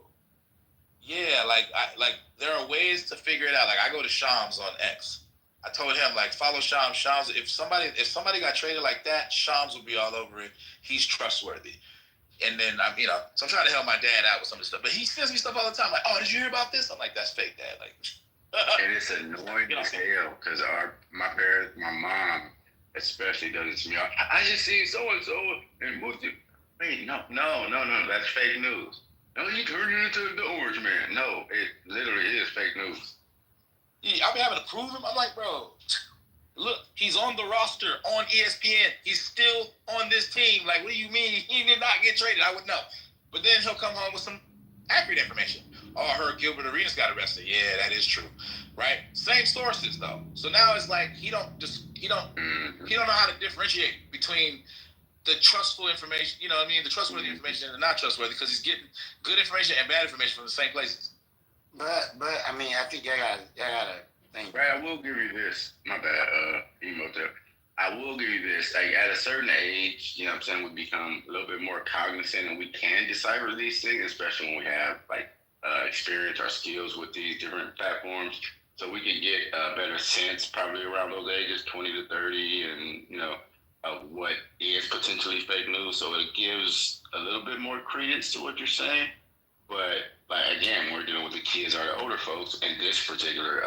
yeah, like there are ways to figure it out. Like I go to Shams on X I told him like follow Shams. Shams, if somebody got traded like that, Shams would be all over it. He's trustworthy. And then so I'm trying to help my dad out with some of this stuff. But he sends me stuff all the time. Like, oh, did you hear about this? I'm like, that's fake, Dad. Like, and it's annoying as hell because my parents, my mom especially does it to me. I just seen so and so and moved it. Wait, no, that's fake news. No, you turned it into the Orange Man. No, it literally is fake news. Yeah, I'll be having to prove him. I'm like, bro, look, he's on the roster on ESPN. He's still on this team. Like, what do you mean he did not get traded? I would know. But then he'll come home with some accurate information. Oh, I heard Gilbert Arenas got arrested. Yeah, that is true. Right? Same sources though. So now it's like he don't know how to differentiate between the trustful information, you know what I mean, the trustworthy information and the not trustworthy, because he's getting good information and bad information from the same places. But I mean, I think y'all gotta think. Brad, I will give you this. My bad, Emotep. I will give you this. Like at a certain age, you know what I'm saying, we become a little bit more cognizant and we can decipher these things, especially when we have like experience or skills with these different platforms. So we can get a better sense probably around those ages, 20 to 30, and you know, of what is potentially fake news. So it gives a little bit more credence to what you're saying. But like again, we're dealing with the kids or the older folks in this particular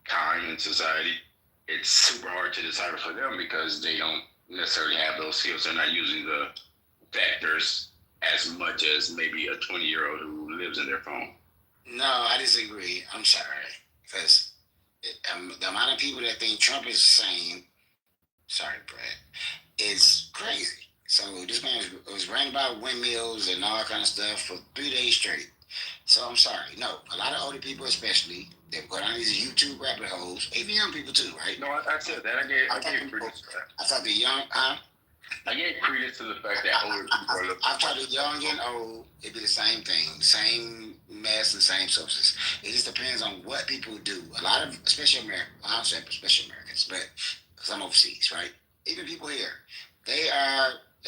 time in society. It's super hard to decipher for them because they don't necessarily have those skills. They're not using the vectors as much as maybe a 20-year-old who lives in their phone. No, I disagree. I'm sorry. Because the amount of people that think Trump is the same, sorry, Brad, is crazy. So this man was ranting about windmills and all kind of stuff for 3 days straight. So I'm sorry. No, a lot of older people especially, they go down these YouTube rabbit holes. Even young people too, right? No, I said that. I gave credence to that. I thought the young, I gave credence to the fact that older people are looking. I thought the young and old, it'd be the same thing. Same mess and same sources. It just depends on what people do. A lot of, especially Americans, I'm saying especially Americans, but because I'm overseas, right? Even people here, they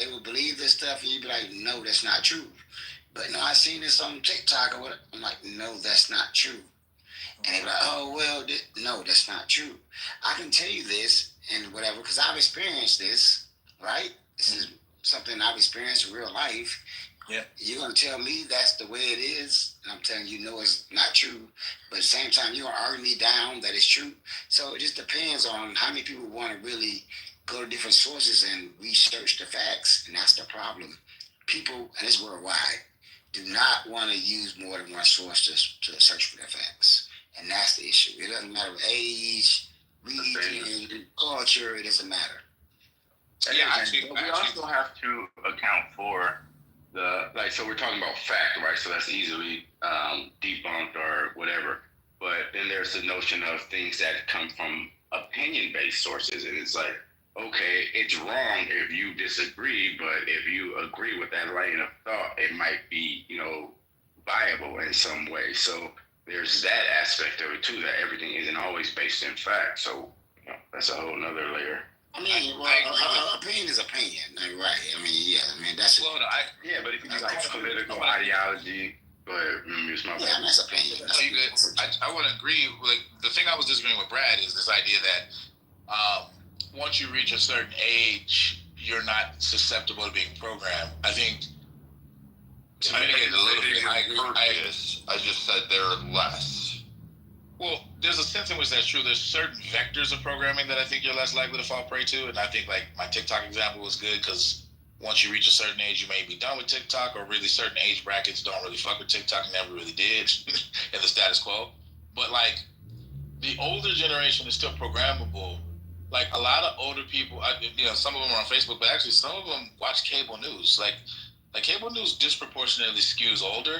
will believe this stuff and you'd be like, no, that's not true. But no, I seen this on TikTok or whatever. I'm like, no, that's not true. And they're like, oh, well, no, that's not true. I can tell you this and whatever, because I've experienced this, right? This is something I've experienced in real life. Yeah. You're going to tell me that's the way it is, and I'm telling you, no, it's not true. But at the same time, you're going to argue me down that it's true. So it just depends on how many people want to really go to different sources and research the facts, and that's the problem. People, and it's worldwide, do not want to use more than one source to search for their facts. And that's the issue. It doesn't matter what age, region, culture, it doesn't matter. Yeah, we also have to account for so we're talking about fact, right? So that's easily debunked or whatever. But then there's the notion of things that come from opinion-based sources. And it's like, okay, it's wrong if you disagree, but if you agree with that line of thought, it might be, viable in some way. So there's that aspect of it too, that everything isn't always based in fact. So that's a whole nother layer. I mean, opinion is opinion, right? I mean, yeah, that's well, but if you like political ideology, but it's my that's opinion. That's good. I want to agree. Like the thing I was disagreeing with Brad is this idea that once you reach a certain age, you're not susceptible to being programmed. I think to mitigate it a little bit, I agree. I just said there are less. Well, there's a sense in which that's true. There's certain vectors of programming that I think you're less likely to fall prey to, and I think like my TikTok example was good because once you reach a certain age, you may be done with TikTok, or really certain age brackets don't really fuck with TikTok, never really did in the status quo. But like the older generation is still programmable. Like a lot of older people, some of them are on Facebook, but actually some of them watch cable news. Like cable news disproportionately skews older,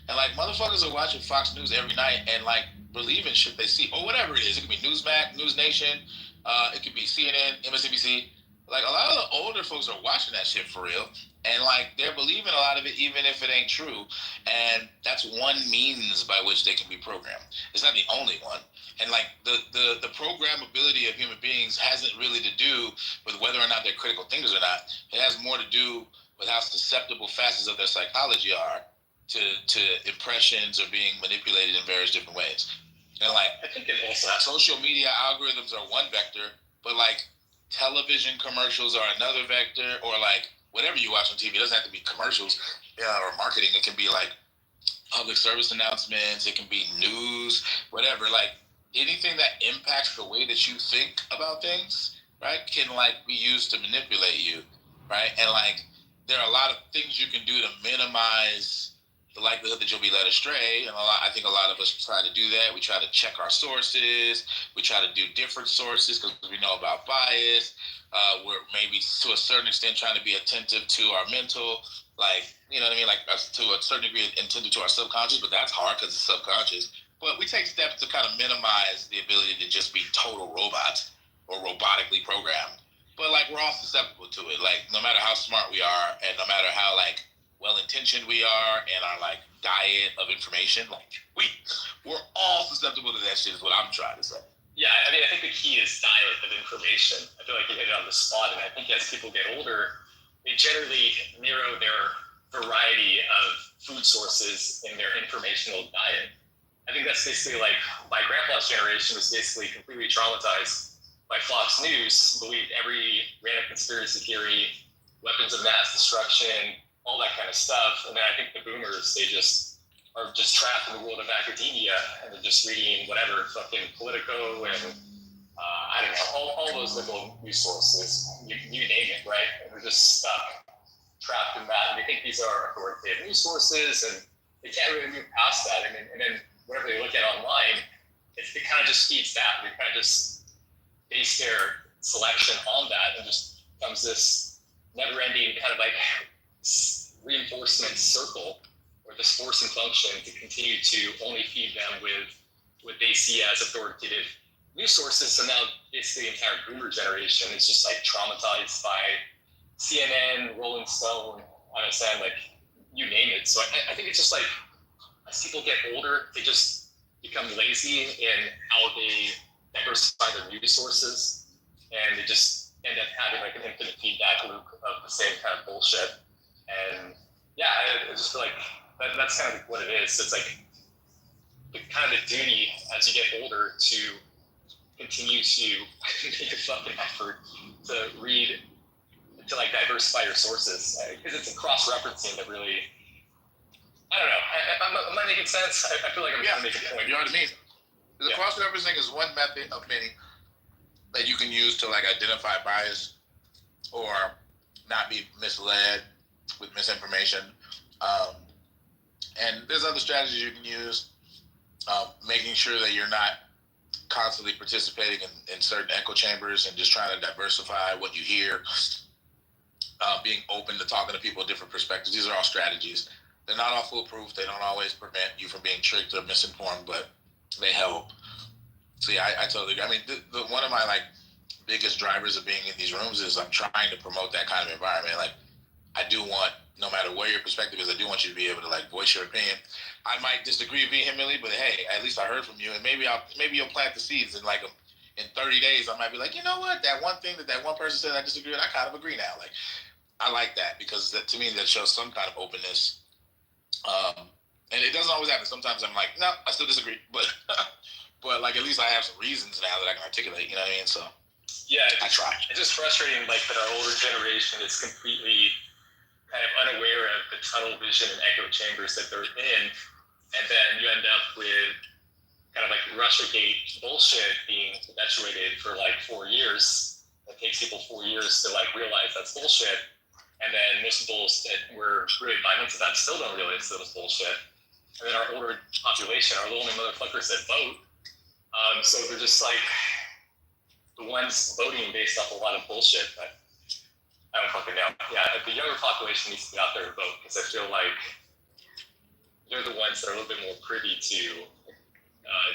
and like motherfuckers are watching Fox News every night and like believe in shit they see or whatever it is. It could be Newsmax, News Nation, it could be CNN, MSNBC. Like a lot of the older folks are watching that shit for real, and like they're believing a lot of it even if it ain't true. And that's one means by which they can be programmed. It's not the only one. And like the programmability of human beings hasn't really to do with whether or not they're critical thinkers or not. It has more to do with how susceptible facets of their psychology are to impressions or being manipulated in various different ways. And like, I think it also social media algorithms are one vector, but like television commercials are another vector, or like whatever you watch on TV. It doesn't have to be commercials or marketing. It can be like public service announcements. It can be news, whatever. Like anything that impacts the way that you think about things, right, can like be used to manipulate you, right? And like there are a lot of things you can do to minimize the likelihood that you'll be led astray. And I think a lot of us try to do that. We try to check our sources. We try to do different sources because we know about bias. We're maybe to a certain extent trying to be attentive to our mental, like, you know what I mean? Like to a certain degree attentive to our subconscious, but that's hard because it's subconscious. But we take steps to kind of minimize the ability to just be total robots or robotically programmed. But like we're all susceptible to it. Like no matter how smart we are and no matter how like well-intentioned we are and our like diet of information, like we're all susceptible to that shit is what I'm trying to say. Yeah, I mean, I think the key is diet of information. I feel like you hit it on the spot, and I think as people get older, they generally narrow their variety of food sources in their informational diet. I think that's basically like my grandpa's generation was basically completely traumatized by Fox News, believed every random conspiracy theory, weapons of mass destruction, all that kind of stuff. And then I think the boomers, they just are just trapped in the world of academia and they're just reading whatever fucking Politico and I don't know, all those liberal news sources, you name it, right? And they're just stuck, trapped in that. And they think these are authoritative news sources and they can't really move past that. And then whatever they look at online, it kind of just feeds that. They kind of just base their selection on that and just becomes this never-ending kind of like reinforcement circle or this forcing function to continue to only feed them with what they see as authoritative news sources. So now basically the entire boomer generation is just like traumatized by CNN, Rolling Stone, MSN, like you name it. So I think it's just like as people get older, they just become lazy in how they diversify their news sources, and they just end up having like an infinite feedback loop of the same kind of bullshit. And yeah, I just feel like that's kind of what it is. It's like the kind of the duty as you get older to continue to make a fucking effort to read, to like diversify your sources, because it's a cross-referencing that really, I don't know, am I making sense? I feel like I'm trying to make a point. You know what I mean? The cross-referencing is one method of many that you can use to like identify bias or not be misled with misinformation. And there's other strategies you can use, making sure that you're not constantly participating in certain echo chambers and just trying to diversify what you hear, being open to talking to people with different perspectives. These are all strategies. They're not all foolproof. They don't always prevent you from being tricked or misinformed, but they help. So yeah, I totally agree. I mean, one of my like biggest drivers of being in these rooms is I'm trying to promote that kind of environment. Like I do want, no matter where your perspective is, I do want you to be able to like voice your opinion. I might disagree vehemently, but hey, at least I heard from you, and maybe you'll plant the seeds in like in 30 days. I might be like, you know what, that one thing that one person said I disagree with, I kind of agree now. Like I like that because that, to me, that shows some kind of openness. And it doesn't always happen. Sometimes I'm like, no, I still disagree, but like at least I have some reasons now that I can articulate. You know what I mean? So yeah, I try. It's just frustrating, like that our older generation is completely kind of unaware of the tunnel vision and echo chambers that they're in, and then you end up with kind of like Russiagate bullshit being perpetuated for like 4 years. It takes people 4 years to like realize that's bullshit, and then municipals that were really buying into that still don't realize that it's bullshit. And then our older population are the only motherfuckers that vote, so they're just like the ones voting based off a lot of bullshit. But I don't fucking know. Yeah, the younger population needs to get out there and vote because I feel like they're the ones that are a little bit more privy to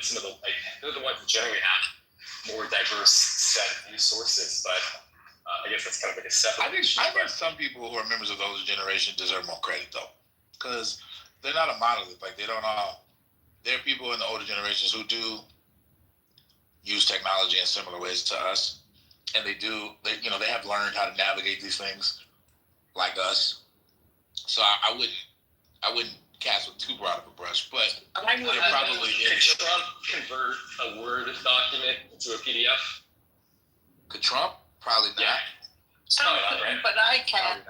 some of the, like, they're the ones that generally have more diverse set of news sources. But I guess that's kind of like a separate issue. I think some people who are members of the older generation deserve more credit though, because they're not a monolith. Like they don't all. There are people in the older generations who do use technology in similar ways to us. And they have learned how to navigate these things like us. So I wouldn't cast with too broad of a brush, but I there probably Could is. Trump convert a Word document into a PDF? Could Trump? Probably not. Yeah. Some couldn't, but I can.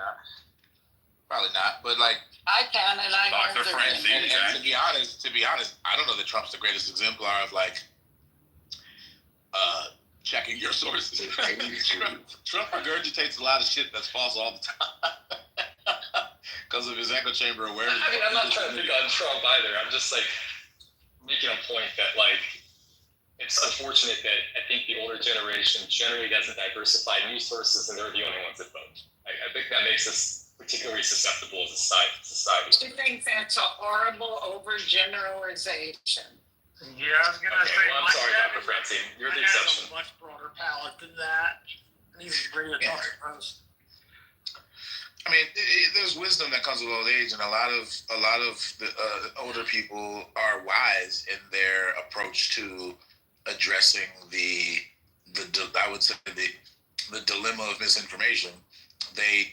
Probably not. But like, I can, and I know Dr. that. Francine, and to be honest, I don't know that Trump's the greatest exemplar of like checking your sources. Trump regurgitates a lot of shit that's false all the time because of his echo chamber awareness. I mean, I'm not trying to pick on Trump either. I'm just like making a point that like it's unfortunate that I think the older generation generally doesn't diversify news sources, and they're the only ones that vote. I think that makes us particularly susceptible as a society. I think that's a horrible overgeneralization. Yeah, I was gonna say. Well, I'm sorry, Dr. Francine. You're the exception. A much broader palette than that. He's bringing it up. I mean, there's wisdom that comes with old age, and a lot of the older people are wise in their approach to addressing the I would say the dilemma of misinformation. They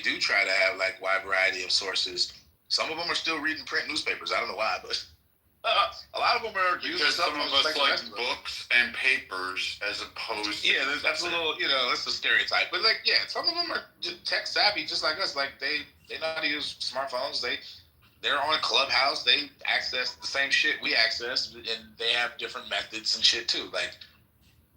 do try to have like wide variety of sources. Some of them are still reading print newspapers. I don't know why, but a lot of them are using because some of us like books books and papers as opposed to that's a little, that's a stereotype. But like, some of them are tech savvy, just like us. Like they know how to use smartphones. They're on Clubhouse. They access the same shit we access, and they have different methods and shit too. Like,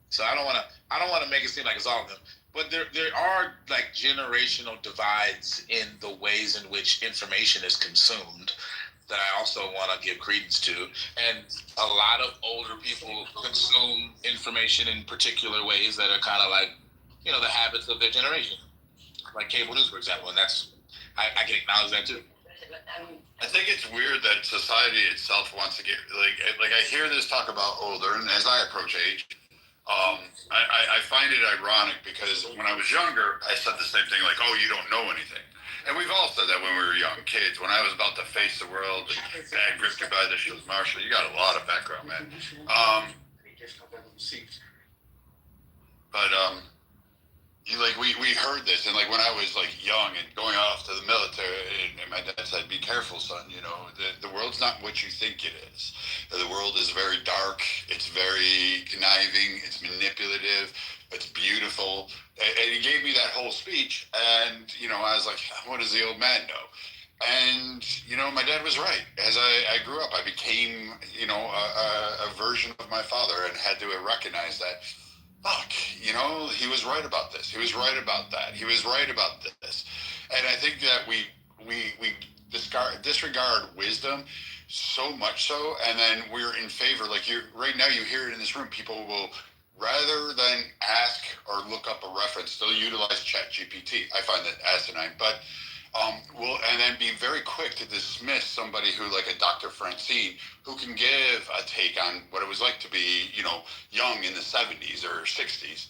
so I don't want to make it seem like it's all of them. But there are like generational divides in the ways in which information is consumed that I also want to give credence to. And a lot of older people consume information in particular ways that are kind of like, the habits of their generation. Like cable news, for example. And I can acknowledge that too. I think it's weird that society itself wants to get, like I hear this talk about older, and as I approach age, I find it ironic because when I was younger, I said the same thing, like, oh, you don't know anything. And we've all said that when we were young kids. When I was about to face the world, and Dad gripped you by the shoes, Marshall, you got a lot of background, man. We heard this, and like when I was like young and going off to the military, and my dad said, "Be careful, son. The world's not what you think it is. The world is very dark. It's very conniving. It's manipulative. It's beautiful." And he gave me that whole speech, and I was like, "What does the old man know?" And my dad was right. As I grew up, I became a version of my father, and had to recognize that. Fuck, he was right about this. He was right about that. He was right about this. And I think that we disregard wisdom so much so, and then we're in favor. Like right now, you hear it in this room. People will, rather than ask or look up a reference, they'll utilize ChatGPT. I find that asinine, but and then be very quick to dismiss somebody who, like a Dr. Francine, who can give a take on what it was like to be, young in the 70s or 60s.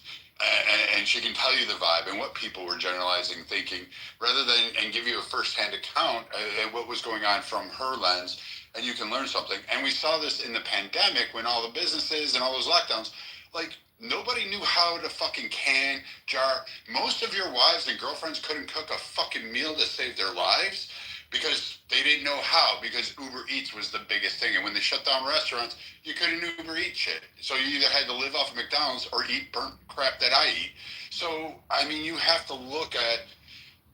And she can tell you the vibe and what people were generalizing, thinking, rather than, and give you a firsthand account of what was going on from her lens, and you can learn something. And we saw this in the pandemic when all the businesses and all those lockdowns, like, nobody knew how to fucking can, jar. Most of your wives and girlfriends couldn't cook a fucking meal to save their lives because they didn't know how, because Uber Eats was the biggest thing. And when they shut down restaurants, you couldn't Uber Eat shit. So you either had to live off of McDonald's or eat burnt crap that I eat. So, I mean, you have to look at,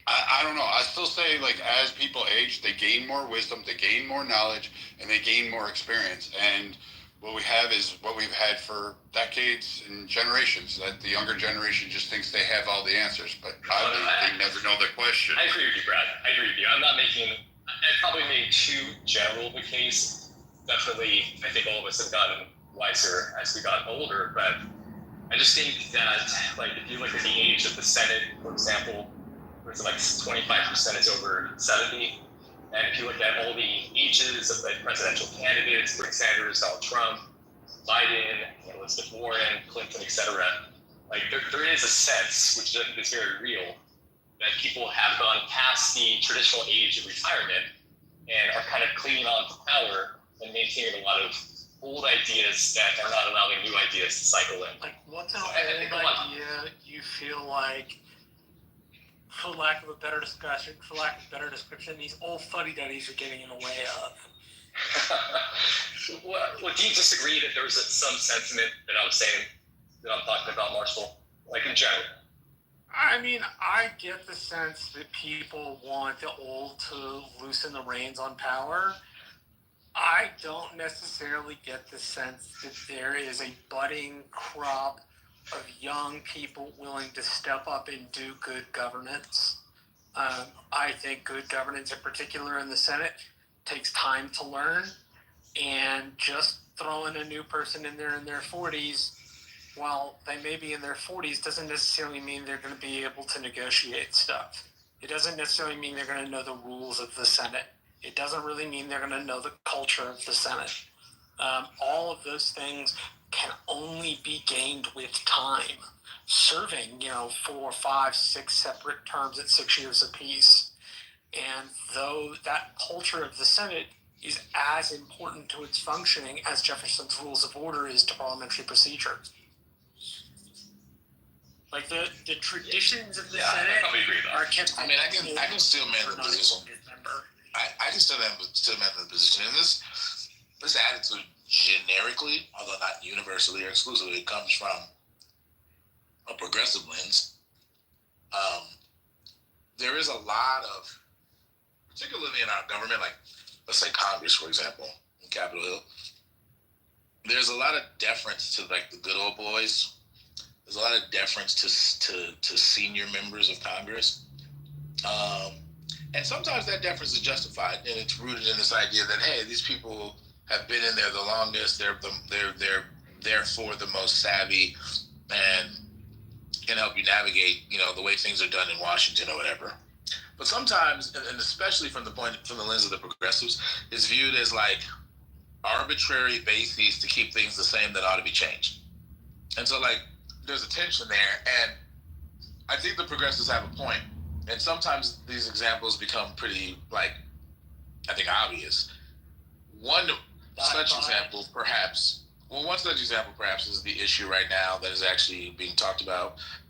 I don't know. I still say, like, as people age, they gain more wisdom, they gain more knowledge, and they gain more experience. And what we have is what we've had for decades and generations, that the younger generation just thinks they have all the answers, but they never know the question. I agree with you, Brad. I agree with you. I probably made too general of a case. Definitely, I think all of us have gotten wiser as we got older, but I just think that, like, if you look at the age of the Senate, for example, where it's like 25% is over 70, and if you look at all the ages of the presidential candidates, Bernie Sanders, Donald Trump, Biden, Elizabeth Warren, Clinton, etc., like there is a sense, which I think is very real, that people have gone past the traditional age of retirement and are kind of clinging on to power and maintaining a lot of old ideas that are not allowing new ideas to cycle in. Like, what's an old idea you feel like for lack of a better description, these old fuddy-duddies are getting in the way of. Well, do you disagree that there's some sentiment that I'm saying, that I'm talking about, Marshall? Like in general? I mean, I get the sense that people want the old to loosen the reins on power. I don't necessarily get the sense that there is a budding crop of young people willing to step up and do good governance. I think good governance, in particular in the Senate, takes time to learn, and just throwing a new person in there in their 40s, while they may be in their 40s, doesn't necessarily mean they're going to be able to negotiate stuff. It doesn't necessarily mean they're going to know the rules of the Senate. It doesn't really mean they're going to know the culture of the Senate. All of those things can only be gained with time. Serving, 4, 5, 6 separate terms at 6 years apiece. And though that culture of the Senate is as important to its functioning as Jefferson's Rules of Order is to parliamentary procedure. Like the traditions of the Senate are kept. I mean, I can still man the position. I can still man the position. And this attitude generically, although not universally or exclusively, it comes from a progressive lens. There is a lot of, particularly in our government, like let's say Congress, for example, in Capitol Hill, there's a lot of deference to like the good old boys. There's a lot of deference to senior members of Congress. And sometimes that deference is justified, and it's rooted in this idea that, hey, these people have been in there the longest, they're therefore the most savvy and can help you navigate, the way things are done in Washington or whatever. But sometimes, and especially from the lens of the progressives, it's viewed as like arbitrary bases to keep things the same that ought to be changed. And so like there's a tension there, and I think the progressives have a point. And sometimes these examples become pretty, like, I think obvious. One such example perhaps is the issue right now that is actually being talked about